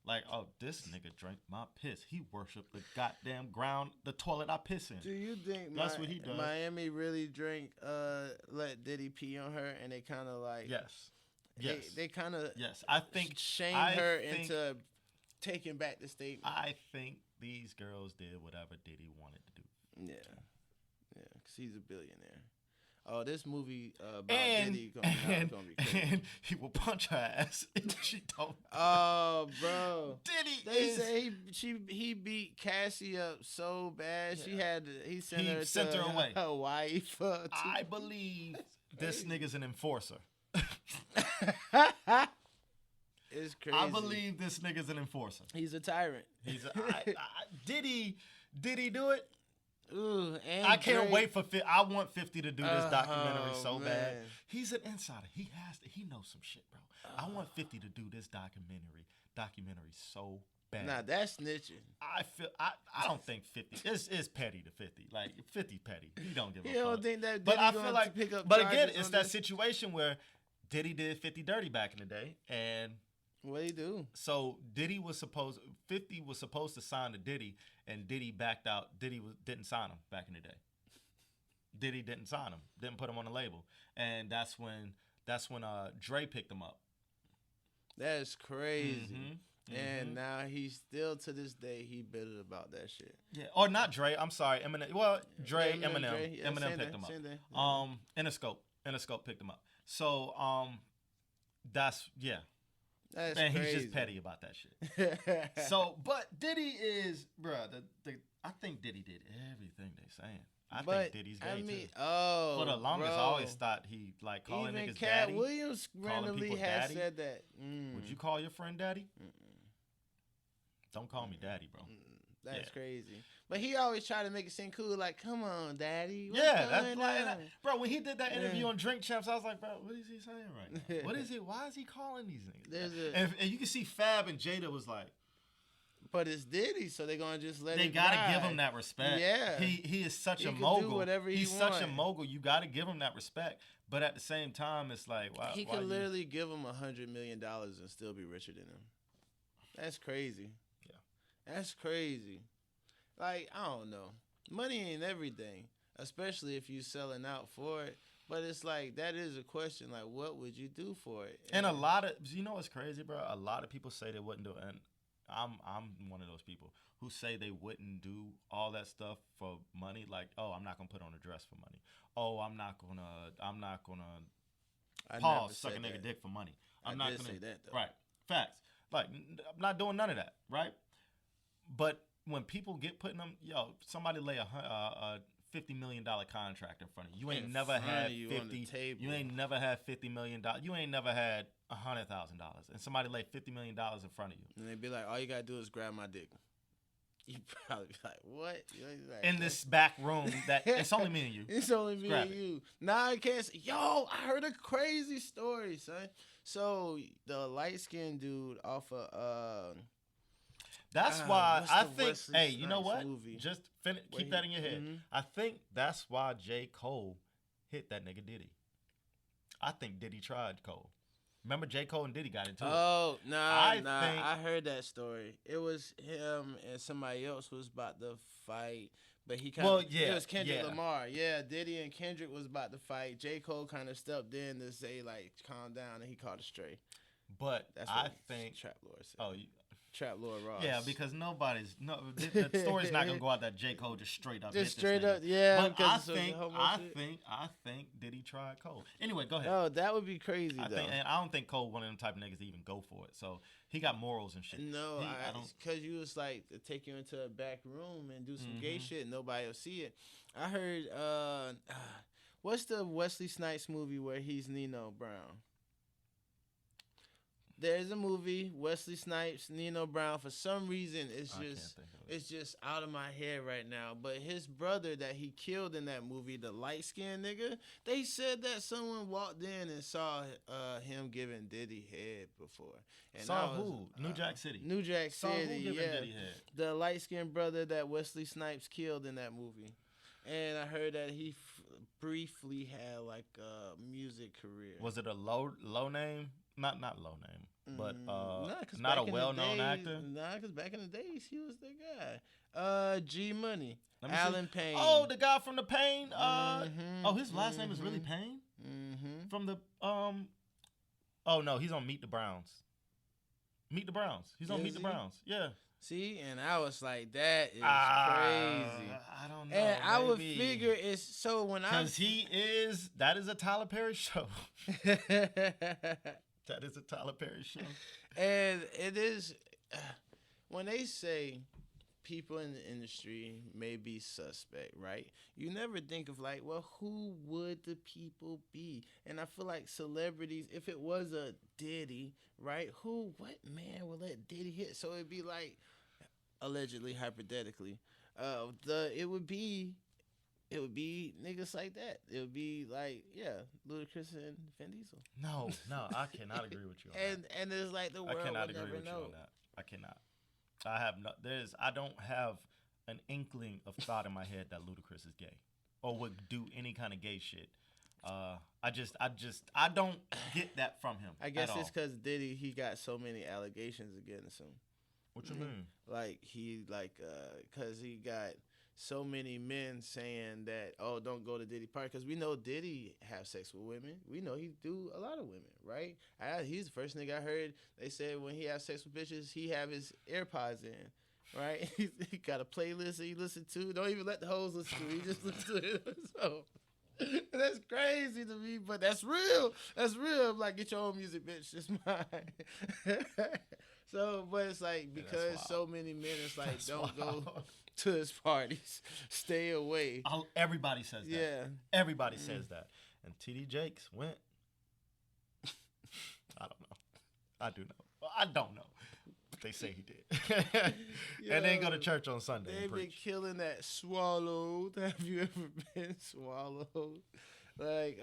Like, oh, this nigga drank my piss. He worshiped the goddamn ground, the toilet I piss in. Do you think that's what he does? Miami really let Diddy pee on her, and they kind of like they kind of I think shamed her into taking back the statement. I think these girls did whatever Diddy wanted to do. Yeah, because he's a billionaire. Oh, this movie about Diddy gonna be crazy. And he will punch her ass if she don't. Oh, bro. Diddy say he beat Cassie up so bad. Yeah. He sent her away. Hawaii for I believe this nigga's an enforcer. It's crazy. I believe this nigga's an enforcer. He's a tyrant. Diddy do it? Ooh, and I can't wait for I want 50 to do this documentary so bad. He's an insider. He knows some shit, bro. I want 50 to do this documentary so bad. Nah, that's snitching. I don't think 50 is petty to 50. Like 50 petty. He don't give a fuck. You don't think that? But I feel like pick up. But again, it's that situation where Diddy did 50 dirty back in the day, and what'd he do? So 50 was supposed to sign to Diddy, and Diddy backed out. Diddy didn't sign him back in the day. Diddy didn't sign him, didn't put him on the label, and that's when Dre picked him up. That's crazy. Mm-hmm. And now he's still to this day he bitter about that shit. Yeah, or not Dre. I'm sorry, Eminem. Well, Eminem. Yeah, Eminem picked him up. Interscope picked him up. So that's That's and crazy. He's just petty about that shit. So, but Diddy is, bro. I think Diddy did everything they saying. I think Diddy's gay too. For the longest, I always thought he like calling niggas Katt daddy. Williams randomly has daddy. said that. Would you call your friend daddy? Don't call me daddy, bro. That's crazy. But he always tried to make it seem cool, like, come on, daddy. That's like, bro, when he did that interview on Drink Champs, I was like, bro, what is he saying right now? What is it? Why is he calling these niggas? And you can see Fab and Jada was like, but it's Diddy, so they're gonna just let. They gotta give him that respect. Yeah, he is such a mogul. Do whatever He's such a mogul. You gotta give him that respect. But at the same time, it's like, why? He could literally give him $100 million and still be richer than him. That's crazy. Yeah, that's crazy. Like, I don't know. Money ain't everything, especially if you selling out for it. But it's like, that is a question. Like, what would you do for it? And a lot of, you know what's crazy, bro? A lot of people say they wouldn't do it. And I'm one of those people who say they wouldn't do all that stuff for money. Like, oh, I'm not going to put on a dress for money. Oh, I'm not going to pause, suck a nigga dick for money. I'm not going to say that, though. Right. Facts. Like, I'm not doing none of that, right? But when people get putting them, somebody lay a $50 million contract in front of you. You ain't never had 50. You ain't never had $50 million. You ain't never had $100,000, and somebody lay $50 million in front of you. And they be like, all you gotta do is grab my dick. You probably be like, what? You know, like, in this back room that it's only me and you. It's only me Grab and it. you. Now I can't say, yo, I heard a crazy story, son. So the light skinned dude off of That's why what's I the think. Wesley Hey, you know Snipes what? movie? Just Where keep he- that in your head. mhm. I think that's why J. Cole hit that nigga Diddy. I think Diddy tried Cole. Remember J. Cole and Diddy got into it. Oh, nah, I nah. think- I heard that story. It was him and somebody else was about to fight, but he kind of. Well, yeah, It was Kendrick yeah. Lamar. Yeah, Diddy and Kendrick was about to fight. J. Cole kind of stepped in to say, like, calm down, and he caught a stray. But That's I what think. Trap Lord said. Oh, Trap Lord Ross. yeah, because the story's not gonna go out that J. Cole just straight up. Just hit this straight nigga. up, yeah. But I because of think, the homo I shit. think Diddy tried Cole. Anyway, go ahead. No, that would be crazy I though. think, and I don't think Cole one of them type of niggas to even go for it. So he got morals and shit. No, I don't. because you was like to take you into a back room and do some gay Mhm. shit. And nobody will see it. I heard. What's the Wesley Snipes movie where he's Nino Brown? There's a movie Wesley Snipes, Nino Brown. For some reason, it's I can't just think of it. it's just out of my head right now. But his brother that he killed in that movie, the light skinned nigga, they said that someone walked in and saw him giving Diddy head before. And Saw I was, who? New Jack City. New Jack Saw who City, giving yeah. Diddy head? The light skinned brother that Wesley Snipes killed in that movie. And I heard that he briefly had like a music career. Was it a low name? Not low name, but Nah, 'cause not a back in the well-known days- actor. Nah, because back in the days, he was the guy. G Money. Let me see. Alan Payne. Oh, the guy from the Pain. Mhm, Oh, his last name is really mhm. Payne. Mm-hmm. From the Oh no, he's on Meet the Browns. Meet the Browns. He's on Is Meet the he? Browns. Yeah. See, and I was like, that is crazy. I don't know. And I would maybe. figure it's so when I. Because that is a Tyler Perry show. That is a Tyler Perry show. And it is when they say people in the industry may be suspect, right? You never think of like, well, who would the people be? And I feel like celebrities, if it was a Diddy, right? What man would let Diddy hit? So it'd be like, allegedly, hypothetically, it would be niggas like that. It would be like, yeah, Ludacris and Vin Diesel. No, I cannot agree with you on that. And it's like the I world cannot would agree never with you know. on that. I cannot. I don't have an inkling of thought in my head that Ludacris is gay or would do any kind of gay shit. I don't get that from him. I guess at it's all. because Diddy, he got so many allegations against him. What you mean? Like cause he got so many men saying that, oh, don't go to Diddy party. Cause we know Diddy have sex with women. We know he do a lot of women, right? He's the first nigga I heard. They said when he have sex with bitches, he have his AirPods in, right? He got a playlist that he listen to. Don't even let the hoes listen to it. He just listen to it. So that's crazy to me, but that's real. That's real. Like, get your own music, bitch. It's mine. So, but it's like, because wild. so many men, it's like, That's don't wild. go to his parties. Stay away. Everybody says that. Yeah. Everybody says that. And TD Jakes went. I don't know. I do know. Well, I don't know. But they say he did. And then go to church on Sunday They've and been preach. killing that swallowed. Have you ever been swallowed? Like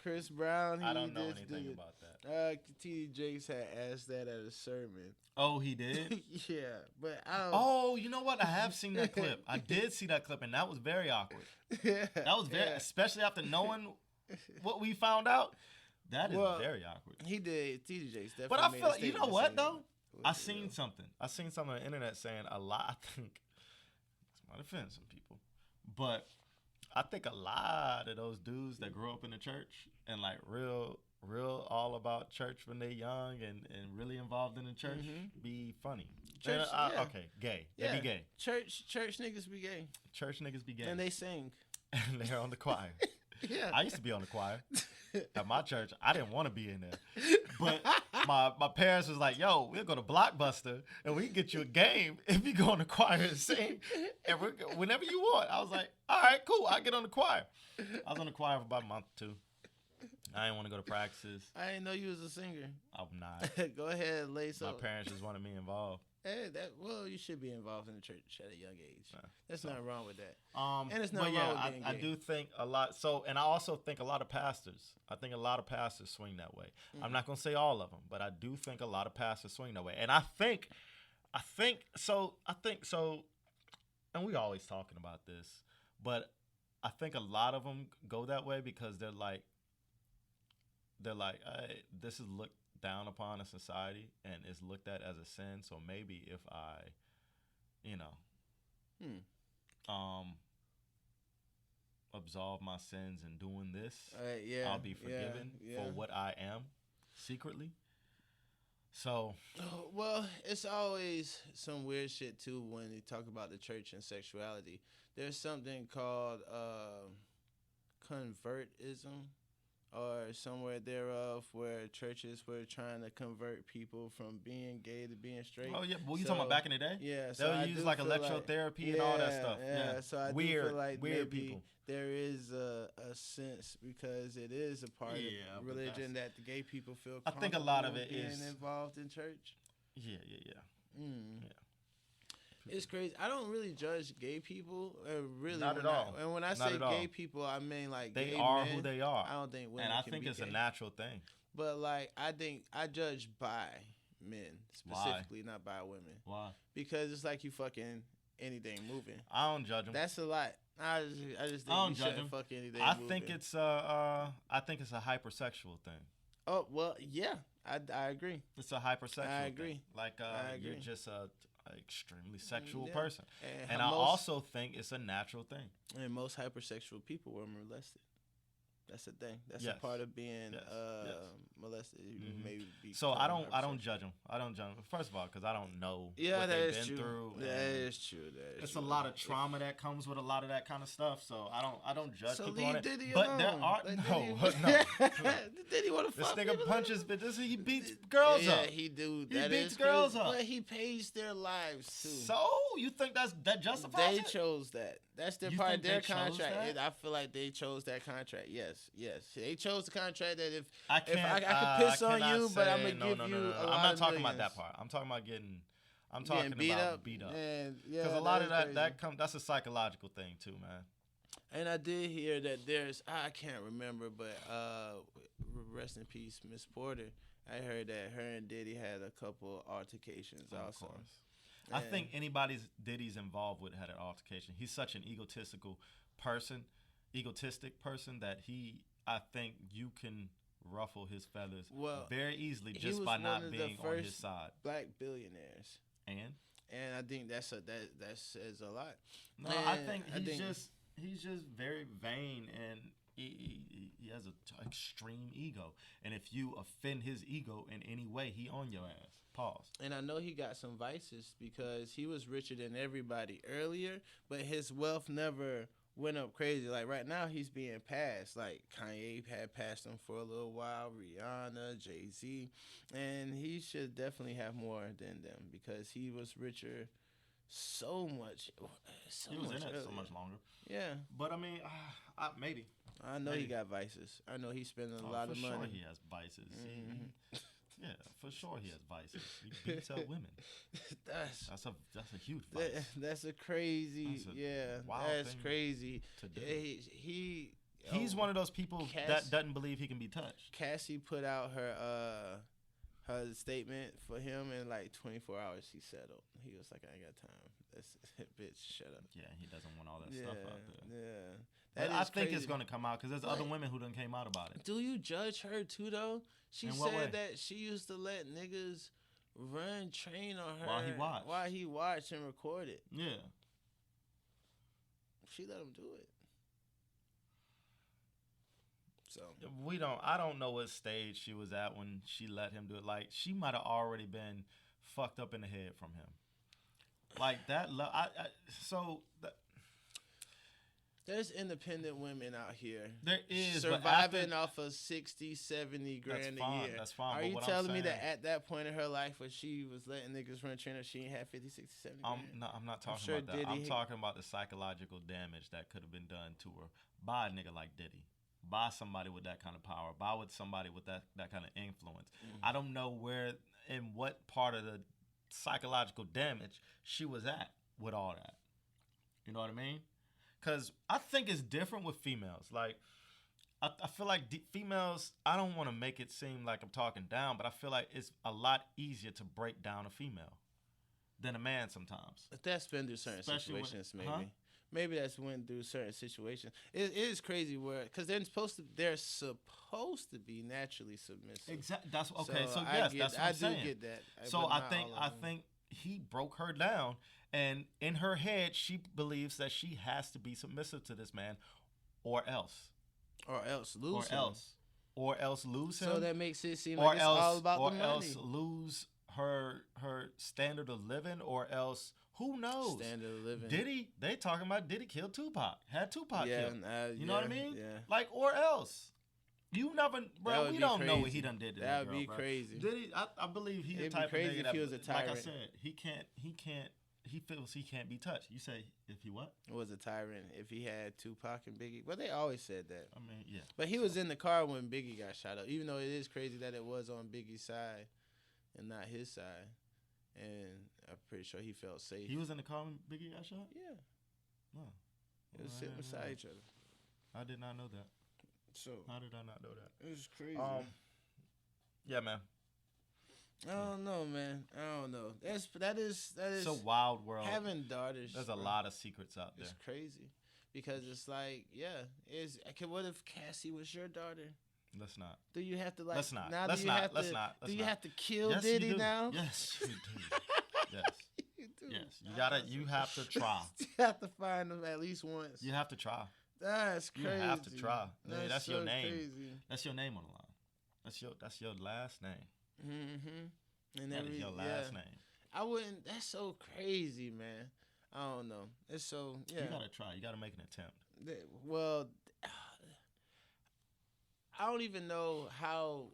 Chris Brown, I don't know anything about that. T.D. Jakes had asked that at a sermon. Oh, he did? Yeah, but I don't. Oh, you know what? I have seen that clip. I did see that clip, and that was very awkward. Yeah, That was very, yeah. especially after knowing what we found out. That is Well, very awkward. He did. T.D. Jakes definitely. But I made a feel, you know statement what saying though? it I was seen real. something. I seen something on the internet saying a lot. I think this might offend some people, but I think a lot of those dudes that grew up in the church and like real all about church when they young and really involved in the church be funny. Church, And, yeah. Okay, gay. Yeah. They be gay. Church niggas be gay, Church niggas be gay. and they sing. And they're on the choir. Yeah. I used to be on the choir at my church. I didn't want to be in there, but my parents was like, "Yo, we'll go to Blockbuster and we can get you a game if you go on the choir and sing, and whenever you want." I was like, "All right, cool. I'll get on the choir." I was on the choir for about a month or two. I didn't want to go to practices. I didn't know you was a singer. I'm not. Go ahead, lace My up. parents just wanted me involved. Well, you should be involved in the church at a young age. Nah, There's nothing wrong with that. And it's nothing wrong with being I gay. do think a lot. So, and I also think a lot of pastors. I think a lot of pastors swing that way. I'm not gonna say all of them, but I do think a lot of pastors swing that way. And I think so. And we always talking about this, but I think a lot of them go that way because they're like, hey, this is looked down upon in society and is looked at as a sin. So maybe if I, absolve my sins in doing this, I'll be forgiven for what I am secretly. So, well, it's always some weird shit too when you talk about the church and sexuality. There's something called convertism, or somewhere thereof, where churches were trying to convert people from being gay to being straight. Oh yeah, well, you talking about back in the day? Yeah, so they use like electrotherapy and all that stuff. Yeah, so I weird, do feel like weird maybe people. there is a sense, because it is a part of religion that the gay people feel. I think a lot of it being is involved in church. Yeah. It's crazy. I don't really judge gay people. Really, not at all. And when I say gay people, I mean like they gay are men. who they are. I don't think women. And I can think be it's gay. a natural thing. But like, I think I judge bi men specifically, not bi women. Why? Because it's like you fucking anything moving. I don't judge them. That's a lot. I just think you shouldn't fuck anything moving. think it's a hypersexual thing. Oh well, yeah, I agree. It's a hypersexual. I agree. Thing. Like you're just a extremely sexual Yeah. person, and I also think it's a natural thing. And most hypersexual people were molested. That's the thing. That's a part of being molested. You maybe be so I don't judge them. I don't judge them. First of all, because I don't know what they've been through. That is true. It's a lot of trauma that comes with a lot of that kind of stuff. So I don't judge people on it. Diddy But alone. there are Diddy want to this fuck nigga people? punches, but he beats girls up. Yeah, he do. He That beats is girls crazy. up. But he pays their lives too. So you think that justifies They it? chose that. That's their You part of think their they chose contract. that? I feel like they chose that contract. Yes. They chose the contract that if I I can could piss on you, but I'm gonna give you a lot I'm not of talking about millions. that part. I'm talking about getting beat about up. beat up. Man, Because a lot of that's a psychological thing too, man. And I did hear that there's, I can't remember, but rest in peace, Miss Porter. I heard that her and Diddy had a couple altercations also. Of course. I think Diddy's involved with had an altercation. He's such an egotistic person that I think you can ruffle his feathers very easily just by not being on his side. Black billionaires. And I think that says a lot. No, I think he's just very vain, and he has an extreme ego. And if you offend his ego in any way, he on your ass. Pause. And I know he got some vices because he was richer than everybody earlier, but his wealth never went up crazy. Like right now, he's being passed. Like Kanye had passed him for a little while, Rihanna, Jay-Z, and he should definitely have more than them because he was richer so much. He was in it so much longer. Yeah. But I mean, maybe. I know he got vices. I know he's spending a lot of money. For sure he has vices. Mm-hmm. Yeah, for sure he has vices. He beats up women. That's a huge vice. That's a crazy. That's crazy. He's one of those people that doesn't believe he can be touched. Cassie put out her statement for him in like 24 hours. He settled. He was like, I ain't got time. That's bitch. Shut up. Yeah, he doesn't want all that stuff out there. Yeah. I think it's gonna come out because there's other women who done came out about it. Do you judge her too though? She said that she used to let niggas train on her while he watched and record it. Yeah. She let him do it. So I don't know what stage she was at when she let him do it. Like she might have already been fucked up in the head from him. Like that. There's independent women out here. There is. Surviving off of 60, 70 grand a year. That's fine. Are you telling me that at that point in her life where she was letting niggas run trainer, she ain't had 50, 60, 70 grand? No, I'm not talking about that. I'm talking about the psychological damage that could have been done to her by a nigga like Diddy. By somebody with that kind of power. By somebody with that kind of influence. Mm-hmm. I don't know in what part of the psychological damage she was at with all that. You know what I mean? Because I think it's different with females. Like, I feel like females, I don't want to make it seem like I'm talking down, but I feel like it's a lot easier to break down a female than a man sometimes. But that's been through certain Especially situations, when, maybe. Maybe that's went through certain situations. It is crazy where, because they're supposed to be naturally submissive. Exactly. That's okay. So yes, that's what I'm saying. I do get that. So I think he broke her down, and in her head, she believes that she has to be submissive to this man, or else. Or else lose him. Or else lose him. So that makes it seem like it's all about the money. Or else lose her standard of living, or else who knows? Standard of living. They talking about Diddy killed Tupac. Had Tupac killed. You know what I mean? Yeah. Like, or else. You never, bro. We don't know what he done did to that girl, would be bro. crazy. Diddy, I believe he's the It'd type be crazy of nigga if that, he was a tyrant. like I said, he feels he can't be touched. You say if he what? Was a tyrant if he had Tupac and Biggie. Well, they always said that. I mean, yeah. But he was in the car when Biggie got shot up. Even though it is crazy that it was on Biggie's side and not his side. And I'm pretty sure he felt safe. He was in the car when Biggie got shot? Yeah. No. They was sitting beside each other. I did not know that. So how did I not know that? It was crazy. Yeah, man. I don't know, man. I don't know. That is it's a wild world. Having daughters. There's a lot of secrets out there. It's crazy. Because it's like, what if Cassie was your daughter? Let's not. Do you have to Let's not. Now let's not. Let's not. Do you have to kill Diddy now? Yes, you do. Yes. You do. Yes. You have to try. You have to find them at least once. You have to try. That's crazy. You have to try. That's so your name. Crazy. That's your name on the line. That's your last name. Mm-hmm. And that is your last name. I wouldn't. That's so crazy, man. I don't know. It's so You gotta try. You gotta make an attempt. Well, I don't even know how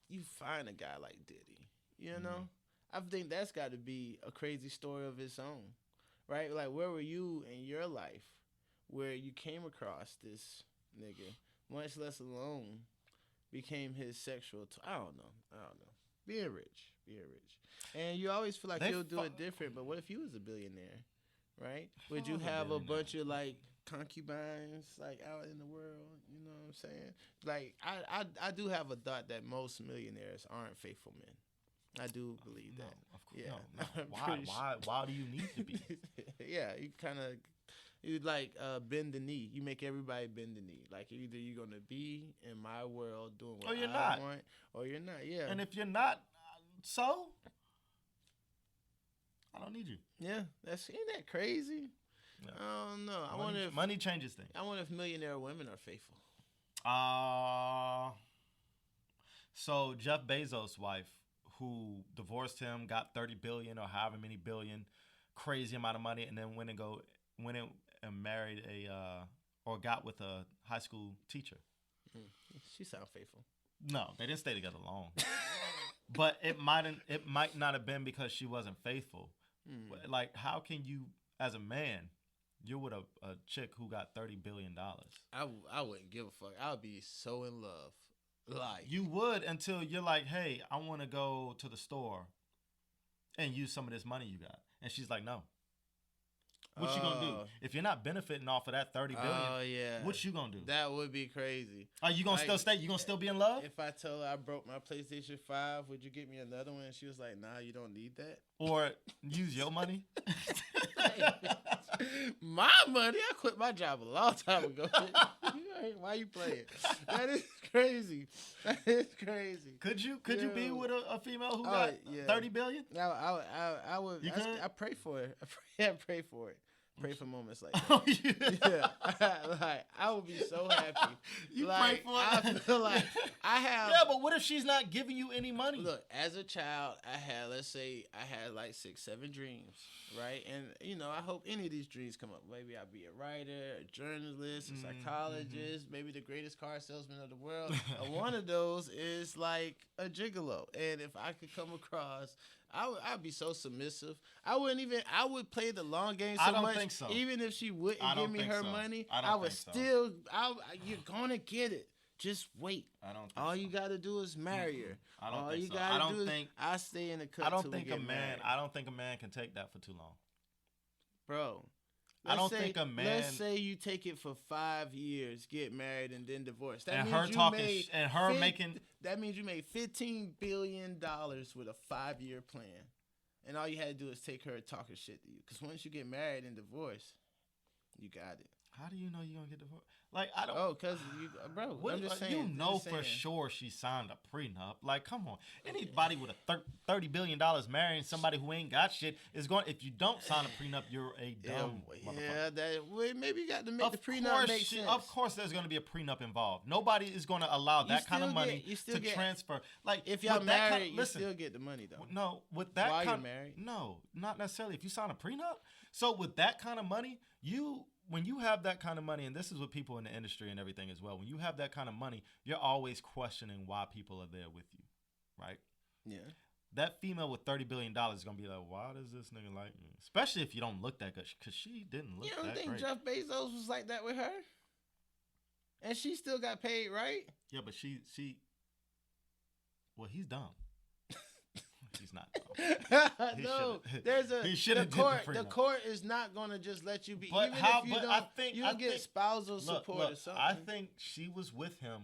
you find a guy like Diddy. You know, I think that's got to be a crazy story of its own, right? Like, where were you in your life where you came across this nigga, much less alone, became his sexual? I don't know. Being rich, and you always feel like he'll do it different. But what if you was a billionaire, right? Would you have a bunch of like concubines like out in the world? You know what I'm saying? Like I do have a thought that most millionaires aren't faithful men. I do believe that. Of course. Yeah. Why do you need to be? Yeah, you like bend the knee. You make everybody bend the knee. Like, either you're gonna be in my world doing what I want, or you're not. Yeah. And if you're not, so I don't need you. Yeah, ain't that crazy? Yeah. I don't know. I wonder if money changes things. I wonder if millionaire women are faithful. So Jeff Bezos' wife, who divorced him, got 30 billion or however many billion, crazy amount of money, and then went and married or got with a high school teacher. She sounds faithful. No, they didn't stay together long. But it might not have been because she wasn't faithful. Like, how can you, as a man, you're with a chick who got $30 billion? I wouldn't give a fuck. I would be so in love. Like, you would, until you're like, hey, I want to go to the store and use some of this money you got. And she's like, no. What you gonna do? If you're not benefiting off of that $30 billion, what you gonna do? That would be crazy. Are you gonna still stay? You gonna still be in love? If I told her I broke my PlayStation 5, would you get me another one? And she was like, nah, you don't need that. Or use your money? My money? I quit my job a long time ago. Why you playing? That is crazy. That is crazy. Could you be with a female who got $30 billion? I would. I pray for it. I pray for it. Pray for moments like that. Oh, yeah. Like, I would be so happy. You pray for it? I feel like I have. Yeah, but what if she's not giving you any money? Look, as a child, let's say I had like 6, 7 dreams, right? And, I hope any of these dreams come up. Maybe I'll be a writer, a journalist, a psychologist, maybe the greatest car salesman of the world. One of those is like a gigolo. And if I could come across, I'd be so submissive. I would play the long game so much. I don't think so. Even if she wouldn't give me her money, I would still, you're going to get it. Just wait. I don't. All you gotta do is marry her. I don't All think you so. gotta do is I stay in the cut. I don't till think we a get man. married. I don't think a man can take that for too long. Bro. I don't think a man. Let's say you take it for 5 years, get married, and then divorce. That And means her you talking made and her making. That means you made $15 billion with a 5-year plan, and all you had to do is take her talking shit to you. Because once you get married and divorced, you got it. How do you know you're gonna get divorced? Like I don't. Oh, cause you, bro. What, I'm just saying. you know just for saying. sure she signed a prenup. Like, come on. Anybody with a $30 billion marrying somebody who ain't got shit is going. If you don't sign a prenup, you're a dumb motherfucker. Maybe you got to make the prenup make sense. Of course, there's going to be a prenup involved. Nobody is going to allow that kind of money to transfer. Like, if y'all married, you still get the money though. No, with that while kind you're married. No, not necessarily. If you sign a prenup, so with that kind of money, when you have that kind of money, and this is what people in the industry and everything as well, when you have that kind of money, you're always questioning why people are there with you, right? Yeah. That female with $30 billion is going to be like, why does this nigga like me? Especially if you don't look that good, because she didn't look that great. You don't think Jeff Bezos was like that with her? And she still got paid, right? Yeah, but well, he's dumb. He's not dumb. No, there's a the court is not gonna just let you be. But even how? If you but don't, I think you get spousal support or something. I think she was with him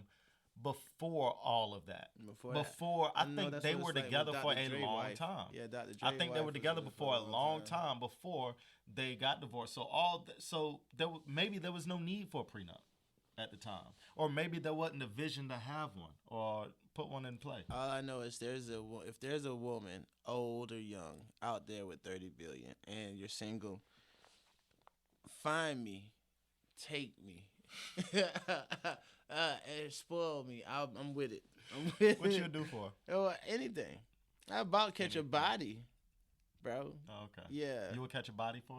before all of that. I think they were together for a long time. Yeah, Dr. Dre. I think they were together for a long time before they got divorced. So maybe there was no need for a prenup at the time, or maybe there wasn't a vision to have one or put one in play. All I know is if there's a woman, old or young, out there with $30 billion, and you're single, find me, take me, and spoil me. I'm with it. What you do for? Oh, anything. I about catch a body, bro. Oh, okay. Yeah. You would catch a body for?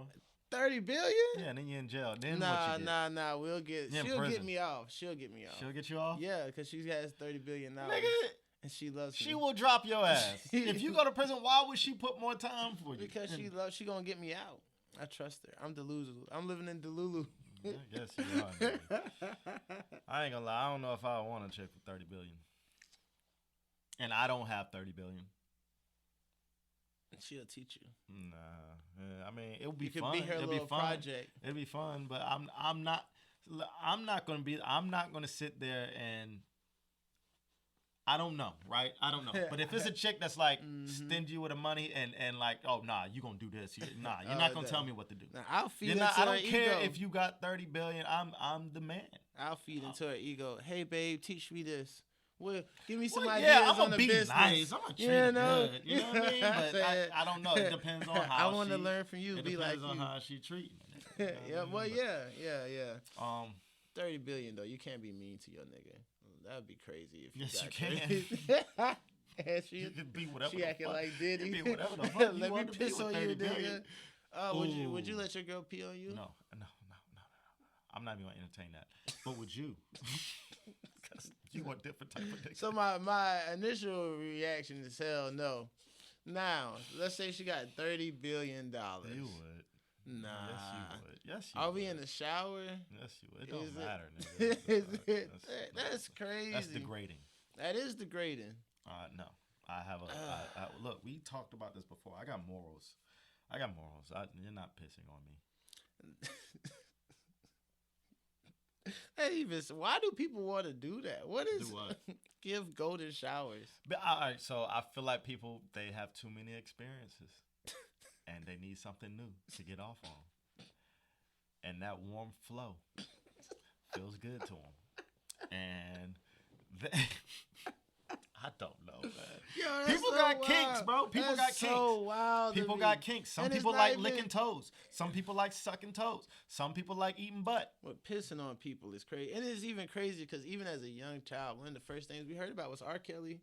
$30 billion? Yeah, and then you're in jail. Then nah. She'll Get me off. She'll get me off. She'll get you off? Yeah, because she has $30 billion. Nigga, and she loves me. She will drop your ass. If you go to prison, why would she put more time for you? Because she gonna get me out. I trust her. I'm delusional. I'm living in Delulu. I guess you are. Nigga. I ain't gonna lie. I don't know if I want a chick for $30 billion. And I don't have $30 billion. She'll teach you. Nah, I mean it would be fun. Be her It'd little be fun. project. It'd be fun, but I'm not gonna sit there and I don't know, right? I don't know. But if it's a chick that's like stingy with the money and like, oh nah, you gonna do this? You're not gonna tell me what to do. Nah, I'll feed I don't care if you got $30 billion. I'm the man. I'll feed into her ego. Hey babe, teach me this. Well, give me some ideas on the business. Nice. I'm gonna treat her good. You know what I mean? But I don't know. It depends on how I want to learn from you. It be depends like on you. how she treat me. Yeah. Well, yeah. $30 billion though. You can't be mean to your nigga. That would be crazy if you. Yes, you can. You can be whatever. She acting like Diddy. Be whatever the fuck Let you me want piss to on be you, with $30 nigga. Would you let your girl pee on you? No. I'm not even gonna entertain that. But would you? Because you want different type of things. So my initial reaction is hell no. Now let's say she got $30 billion. You would. Nah. Yes, you would. Are we in the shower? Yes, you would. It don't matter, nigga. That's crazy. That's degrading. That is degrading. No. I have look, we talked about this before. I got morals. You're not pissing on me. Why do people want to do that? What is do what? Give golden showers? But all right, so I feel like people they have too many experiences, and they need something new to get off on, and that warm flow feels good to them, and I don't know, man. Yo, people so got wild. kinks, bro. People that's got kinks. So wild. People got kinks. Some people like licking toes. Some people like sucking toes. Some people like eating butt. What pissing on people is crazy. And it's even crazy because even as a young child, one of the first things we heard about was R. Kelly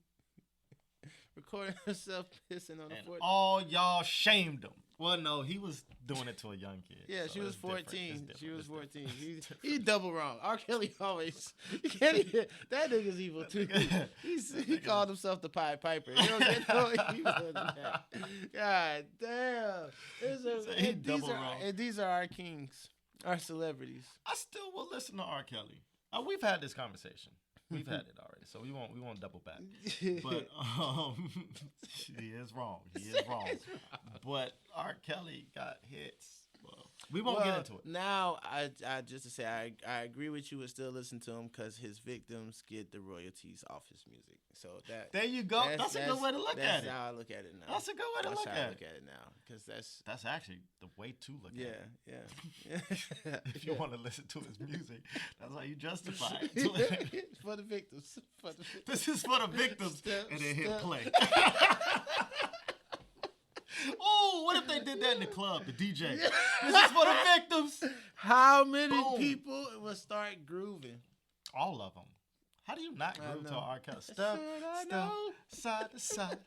recording himself pissing on the 14. All y'all shamed him. Well, no, he was doing it to a young kid. Yeah, so she was 14. She was 14. He's Different. double wrong. R. Kelly always. That nigga's evil too. He called himself the Pied Piper. He don't get no evil than that. God damn. These are our kings, our celebrities. I still will listen to R. Kelly. We've had this conversation. We've had it already, so we won't double back. But he is wrong. He is wrong. But R. Kelly got hits. Well, we won't get into it. Now, I just to say, I agree with you and still listen to him because his victims get the royalties off his music. So there you go. That's a good way to look at it. That's how I look at it now. That's a good way to look at it. That's how I look at it now because that's actually the way to look at it. Yeah. If you want to listen to his music, that's how you justify it. For the victims. This is for the victims, and then hit play. Oh, what if they did that in the club, the DJ? This is for the victims. How many people will start grooving? All of them. How do you not groove to R. Kelly? Step, side to side,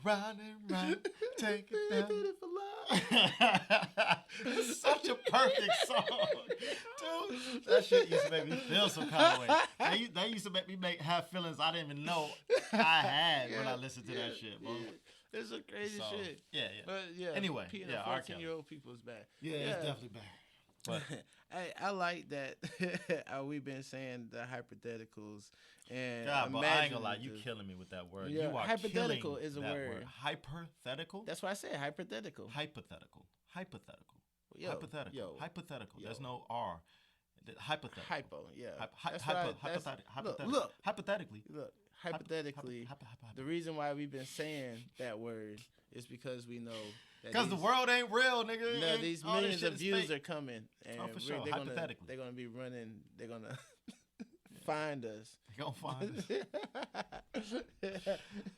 round and round, take it down. It's such a perfect song, dude. That shit used to make me feel some kind of way. That used to make me have feelings I didn't even know I had when I listened to that shit, bro. It's a crazy shit. Yeah. But yeah. Anyway, Peeing 14-year-old people is bad. Yeah, it's definitely bad. But I like that we've been saying the hypotheticals and God, but I ain't gonna lie, you killing me with that word. Yeah, you are hypothetical killing is a that word. Hyperthetical? That's why I said hypothetical. Hypothetical. Yo. Hypothetical. There's no R. Hypothetical. Hypo, yeah. Hypothetically. Look, hypothetically, the reason why we've been saying that word is because we know that because the world ain't real, nigga. No, these millions of views are coming, and for sure. Hypothetically, they're gonna be running. They're gonna find us. They're gonna find us.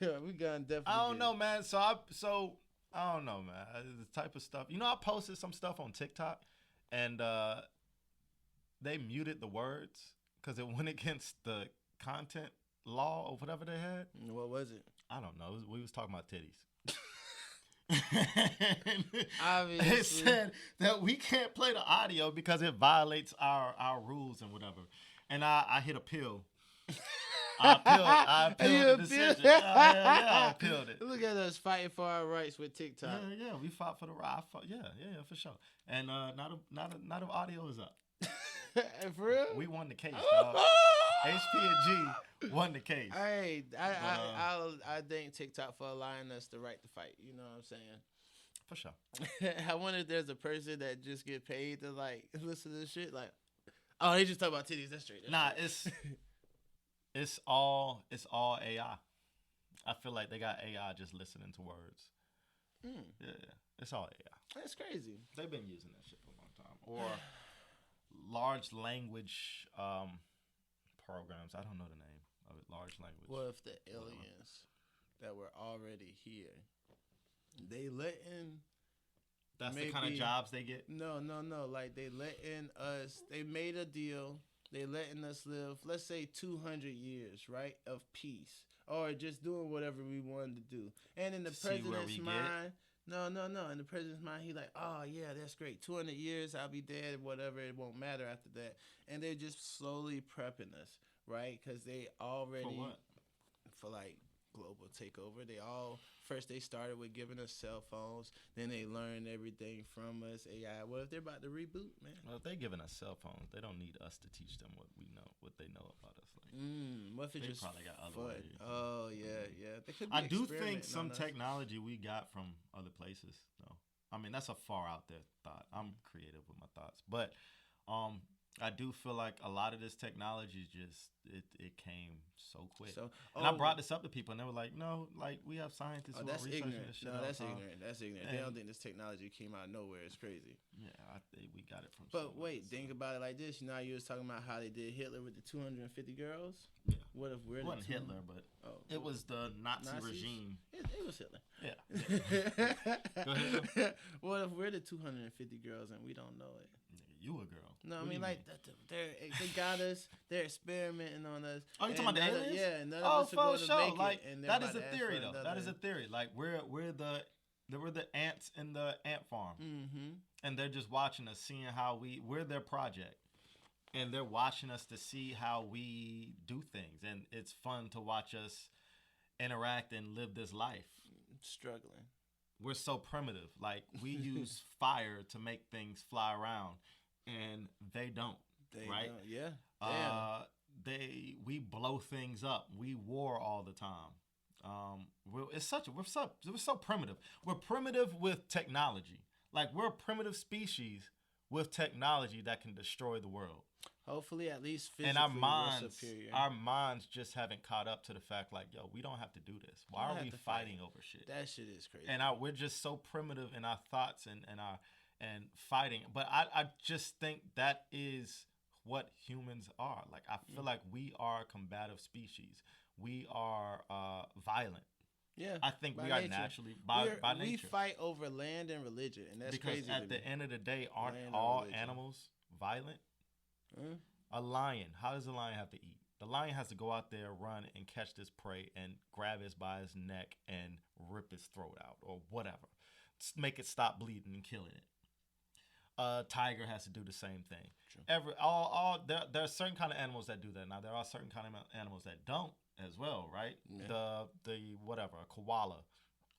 Yeah, we gonna definitely. I don't know, man. So I don't know, man. The type of stuff. You know, I posted some stuff on TikTok, and they muted the words because it went against the content law or whatever they had. What was it? I don't know. We was talking about titties. Obviously. It said that we can't play the audio because it violates our rules and whatever. And I hit appeal. I appealed the decision. I appealed it. Look at us fighting for our rights with TikTok. Yeah, we fought for the right. Yeah, for sure. And not if audio is up. For real? We won the case, dog. HP&G won the case. Hey, I thank TikTok for allowing us the right to fight. You know what I'm saying? For sure. I wonder if there's a person that just get paid to like listen to this shit. Like, oh, they just talk about titties. That's straight. It's all AI. I feel like they got AI just listening to words. Yeah, it's all AI. That's crazy. They've been using that shit for a long time. Or large language programs. I don't know the name of it. Large language. What if the aliens that were already here, they letting... That's the kind of jobs they get? No. Like, they letting us... They made a deal. They letting us live, let's say, 200 years, right, of peace. Or just doing whatever we wanted to do. And in the president's mind... No. In the president's mind, he like, oh, yeah, that's great. 200 years, I'll be dead, whatever. It won't matter after that. And they're just slowly prepping us, right? Because they already... For what? For, like, global takeover. First they started with giving us cell phones. Then they learned everything from us, AI. What if they're about to reboot, man? Well, if they're giving us cell phones, they don't need us to teach them what they know about us. Like, what if it's just probably got other ways. Oh, yeah. They could be I do think some technology we got from other places, though. I mean, that's a far out there thought. I'm creative with my thoughts. But I do feel like a lot of this technology it came so quick. And I brought this up to people, and they were like, "No, like we have scientists who are researching this shit." No, that's ignorant. That's ignorant. They don't think this technology came out of nowhere. It's crazy. Yeah, I think we got it from. But wait, think about it like this. You know, how you was talking about how they did Hitler with the 250 girls. Yeah. What if we're it wasn't Hitler, but it was the Nazi regime. It was Hitler. Yeah. Go ahead. What if we're the 250 girls and we don't know it? You a girl. No, I mean, like, they got us. They're experimenting on us. Oh, you talking about the aliens? Yeah, and none of us are going to make like, it. And that is a theory, though. That is a theory. Like, we're the ants in the ant farm. Mm-hmm. And they're just watching us, seeing how we're their project. And they're watching us to see how we do things. And it's fun to watch us interact and live this life. Struggling. We're so primitive. Like, we use fire to make things fly around. And they don't, right? Yeah. we blow things up. We war all the time. We're so primitive. We're primitive with technology. Like we're a primitive species with technology that can destroy the world. Hopefully, at least physically, And we're superior. our minds just haven't caught up to the fact, like, yo, we don't have to do this. Why are we fighting over shit? That shit is crazy. And we're just so primitive in our thoughts and fighting. But I just think that is what humans are. Like, I feel like we are a combative species. We are violent. Yeah, I think we are naturally by nature. We fight over land and religion, and that's because crazy. At the end of the day, aren't all animals violent? A lion, how does a lion have to eat? The lion has to go out there, run, and catch this prey and grab it by his neck and rip its throat out or whatever. Make it stop bleeding and killing it. A tiger has to do the same thing. True. There are certain kind of animals that do that. Now, there are certain kind of animals that don't as well, right? Yeah. The whatever, a koala.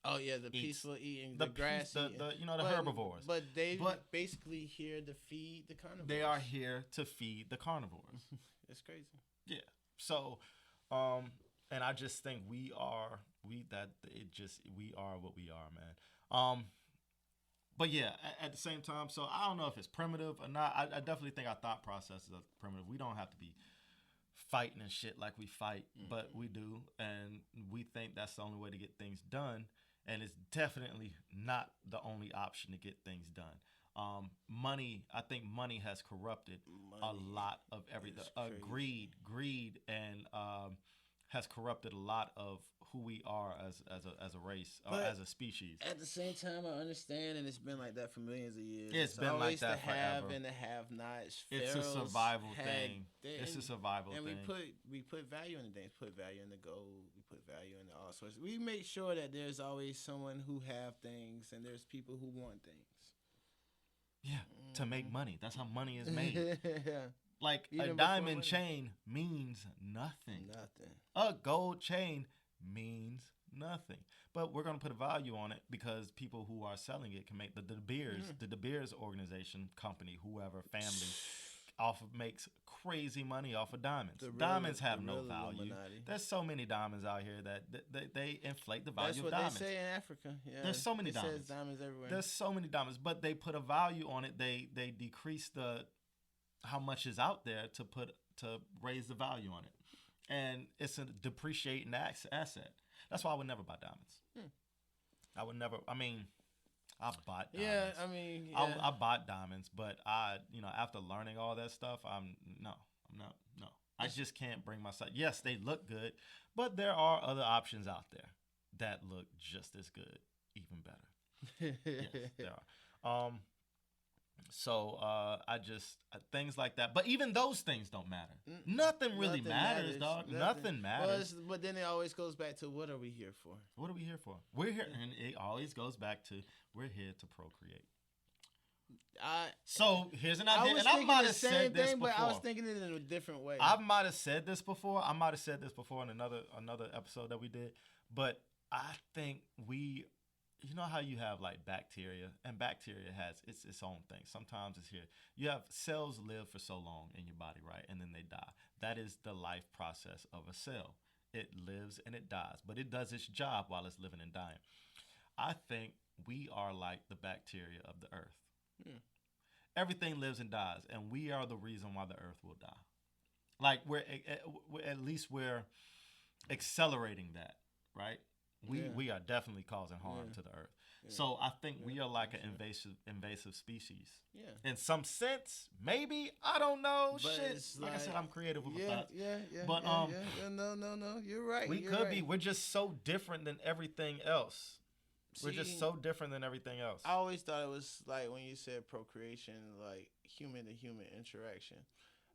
Oh yeah, the peaceful eating, the grass eating. The herbivores. But they basically here to feed the carnivores. They are here to feed the carnivores. It's crazy. Yeah. So, and I just think we are what we are, man. But yeah, at the same time, so I don't know if it's primitive or not. I definitely think our thought process is primitive. We don't have to be fighting and shit like we fight, but we do, and we think that's the only way to get things done. And it's definitely not the only option to get things done. Money, I think money has corrupted a lot of everything. Greed, and has corrupted a lot of who we are as a race or as a species. At the same time, I understand, and it's been like that for millions of years. It's been like that forever. The have and the have-nots. It's a survival thing. It's a survival thing. And we put value in the things. Put value in the gold. We put value in all sorts. We make sure that there's always someone who have things, and there's people who want things. Yeah, to make money. That's how money is made. Yeah. Like a diamond chain means nothing. A gold chain means nothing. But we're going to put a value on it because people who are selling it can make the De Beers organization, company, whoever, family, makes crazy money off of diamonds. Diamonds have no value. Illuminati. There's so many diamonds out here that they inflate the value of diamonds. That's what they say in Africa. Yeah, there's so many diamonds. Says diamonds everywhere. There's so many diamonds, but they put a value on it. They decrease how much is out there to raise the value on it. And it's a depreciating asset. That's why I would never buy diamonds. I would never. I mean, I bought diamonds. Yeah, I mean, yeah. I bought diamonds, but after learning all that stuff, I'm not. I just can't bring myself. Yes, they look good, but there are other options out there that look just as good, even better. Yes, there are. So things like that. But even those things don't matter. Nothing really matters, dog. Nothing matters. Well, but then it always goes back to what are we here for? What are we here for? We're here, and it always goes back to we're here to procreate. So here's an idea, and I might have said this before. But I was thinking it in a different way. I might have said this before. In another episode that we did. But I think you know how you have like bacteria, and bacteria has its own thing. Sometimes it's here. You have cells live for so long in your body, right? And then they die. That is the life process of a cell. It lives and it dies, but it does its job while it's living and dying. I think we are like the bacteria of the earth. Everything lives and dies, and we are the reason why the earth will die. Like we're accelerating that, right? We are definitely causing harm to the earth. Yeah. So I think we are like an invasive species. Yeah. In some sense, maybe, I don't know. But shit. Like I said, I'm creative with my thoughts. Yeah. But No, you're right. We could be. We're just so different than everything else. We're just so different than everything else. I always thought it was like when you said procreation, like human to human interaction.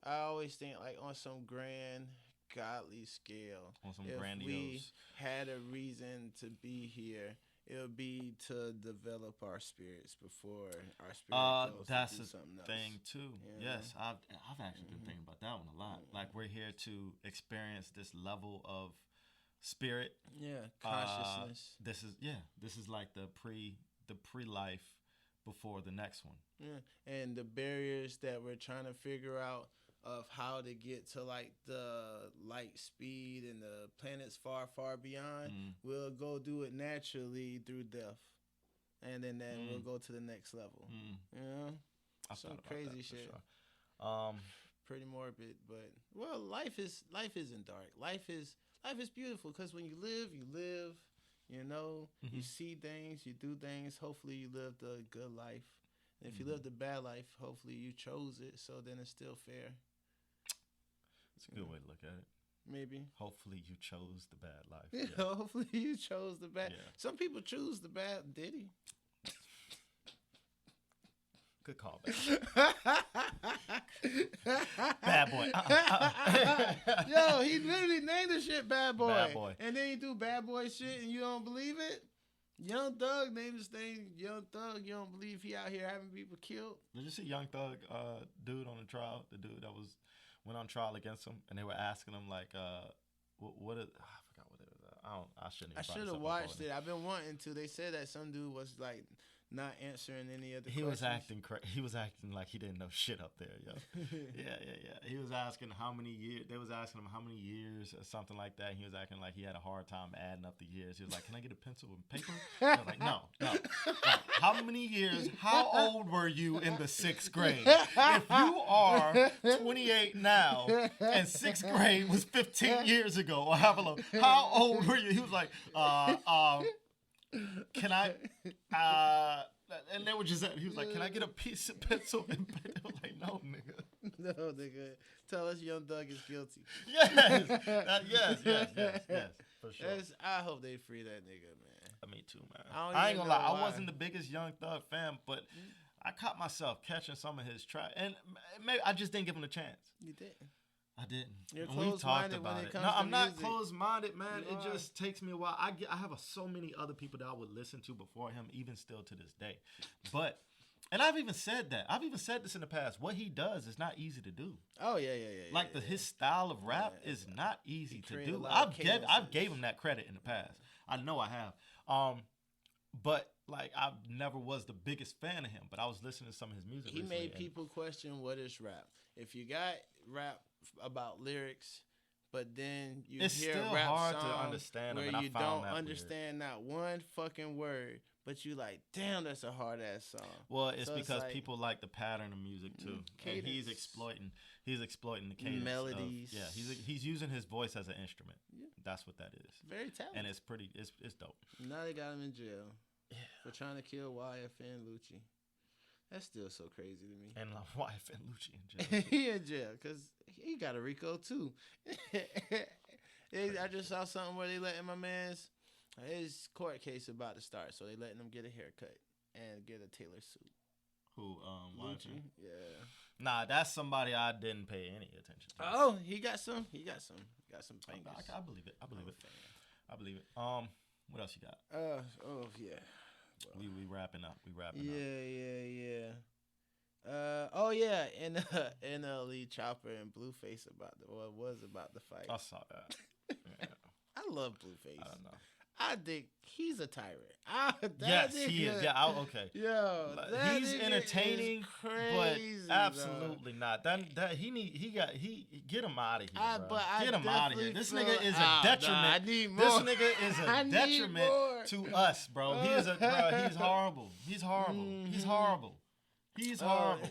I always think like on some grand godly scale. On some grandiose. We had a reason to be here, it would be to develop our spirits before our spirit goes that's to do something else. Thing too. Yeah. Yes, I've actually been thinking about that one a lot. Like we're here to experience this level of spirit. Yeah, consciousness. This is like the pre-life before the next one. Yeah, and the barriers that we're trying to figure out of how to get to like the light speed and the planets far, far beyond, we'll go do it naturally through death, and then we'll go to the next level. You know, some crazy shit. Sure. Pretty morbid, but well, life isn't dark. Life is beautiful because when you live, you know, you see things, you do things. Hopefully, you lived a good life. And if you lived a bad life, hopefully you chose it. So then it's still fair. It's a good way to look at it. Maybe. Hopefully you chose the bad life. Yeah. Hopefully you chose the bad. Yeah. Some people choose the bad. Did he? Good call, baby. Bad boy. Yo, he literally named the shit Bad Boy. Bad Boy. And then he do Bad Boy shit and you don't believe it? Young Thug named this thing Young Thug. You don't believe he out here having people killed? Did you see Young Thug dude on the trial? The dude that went on trial against him, and they were asking him like, what is? I forgot what it was. I shouldn't. I should have watched it. I've been wanting to. They said that some dude was like not answering any of the questions. He was acting like he didn't know shit up there, yo. yeah. He was asking how many years. They was asking him how many years or something like that. And he was acting like he had a hard time adding up the years. He was like, "Can I get a pencil and paper?" I was like, "No. How many years? How old were you in the 6th grade? If you are 28 now and 6th grade was 15 years ago, or however long, how old were you?" He was like, "Can I?" And they were just. He was like, "Can I get a piece of pencil and paper?" I was like, "No, nigga. No, nigga. Tell us Young Thug is guilty." Yes, for sure. I hope they free that nigga, man. Me too, man. I ain't gonna lie. I wasn't the biggest Young Thug fan, but I caught myself catching some of his track, and maybe I just didn't give him a chance. You didn't. I didn't. You're we talked about it. No, I'm not music. closed-minded, man. It just takes me a while. I have so many other people that I would listen to before him, even still to this day. But, and I've even said that. I've even said this in the past. What he does is not easy to do. Oh yeah. Like his style of rap is not easy to do. I've gave him that credit in the past. I know I have. But like I never was the biggest fan of him. But I was listening to some of his music. He made people question what is rap. If you got rap about lyrics, but then you hear a rap hard song to understand where them, you don't understand not one fucking word, but you like, damn, that's a hard ass song. Well, it's because like, people like the pattern of music too, and he's exploiting the cadence, melodies. He's using his voice as an instrument. Yeah. That's what that is. Very talented, and it's dope. Now they got him in jail for trying to kill YFN Lucci. That's still so crazy to me. And wife and Lucci in jail. He in jail because he got a RICO too. I just saw something where they letting my man's his court case about to start, so they letting him get a haircut and get a tailor suit. Who Lucci? Yeah. Nah, that's somebody I didn't pay any attention to. Oh, he got some bangers. I believe it. I believe it. What else you got? Oh yeah. We wrapping up. Yeah. Oh yeah, and NLE Chopper and Blueface was about to fight. I saw that. Yeah. I love Blueface. I don't know. I think he's a tyrant. Yes, he is. Yeah, okay. Yo, he's entertaining, crazy, but absolutely not. Get him out of here, bro. Get him out of here. This nigga is a detriment. I need more. This nigga is a detriment to us, bro. He's horrible. He's horrible. He's horrible. He's horrible.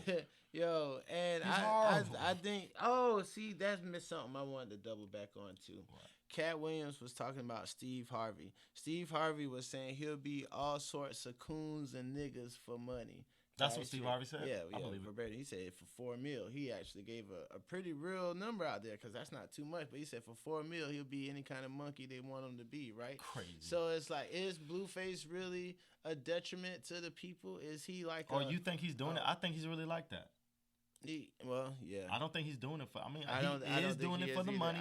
Yo, and I think. Oh, see, that's missed something I wanted to double back on too. What? Katt Williams was talking about Steve Harvey. Steve Harvey was saying he'll be all sorts of coons and niggas for money. That's what Steve Harvey said? Yeah, I believe it. He said for $4 million. He actually gave a pretty real number out there because that's not too much. But he said for $4 million, he'll be any kind of monkey they want him to be, right? Crazy. So it's like, is Blueface really a detriment to the people? Is he like you think he's doing it? I think he's really like that. Yeah. I don't think he's doing it for. I mean, he is doing it for the money.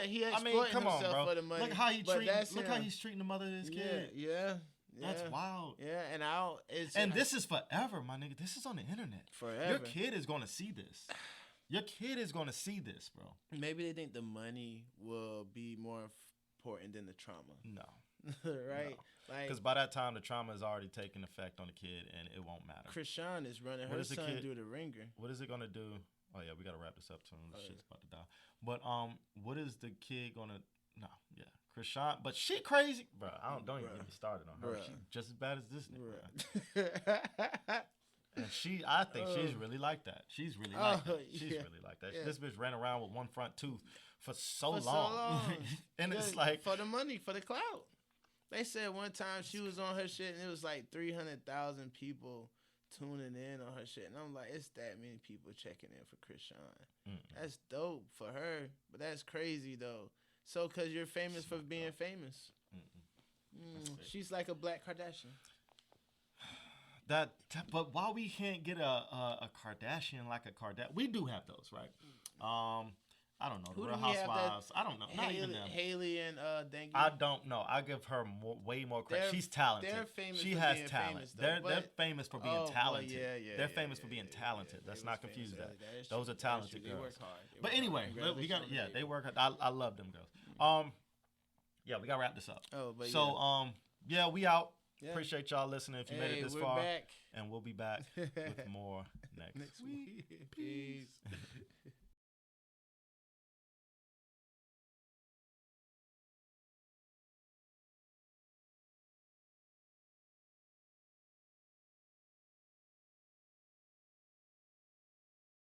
He exploiting himself for the money. Look how he's treating the mother of his kid. Yeah. That's wild. Yeah, and this is forever, my nigga. This is on the internet. Forever. Your kid is gonna see this. Your kid is gonna see this, bro. Maybe they think the money will be more important than the trauma. No. Right? No. Because by that time, the trauma is already taking effect on the kid, and it won't matter. Krishan is running her son through the ringer. What is it going to do? Oh yeah, we gotta wrap this up soon. This Oh, shit's about to die. But what is the kid gonna? No, yeah, Krishan. But she crazy, bro. Don't even get me started on her. Bruh. She's just as bad as this nigga. Bruh. And I think she's really like that. She's really like that. She's yeah. really like that. Yeah. This bitch ran around with one front tooth for so For so long. long. And it's Just like, for the money, for the clout. They said one time she was on her shit and it was like 300,000 people tuning in on her shit. And I'm like, it's that many people checking in for Krishan. That's dope for her. But that's crazy though. So cause you're famous for being famous. She's like a black Kardashian. But why we can't get a Kardashian like a Kardashian? We do have those, right? I don't know. The Who Real do we have Housewives. I don't know. Not even them. Haley and Dangy. I don't know. I give her way more credit. She's talented. They're famous she for has being talent. famous, though, they're famous for being well, talented. They're yeah, famous for being talented. Let's not confuse that. Those are talented They girls. work hard. But anyway, look, we got they work hard. I love them girls. Yeah, we gotta wrap this up. Oh, but so yeah, we out. Yeah. Appreciate y'all listening. If you made it this we're far, back. And we'll be back with more next week. Peace.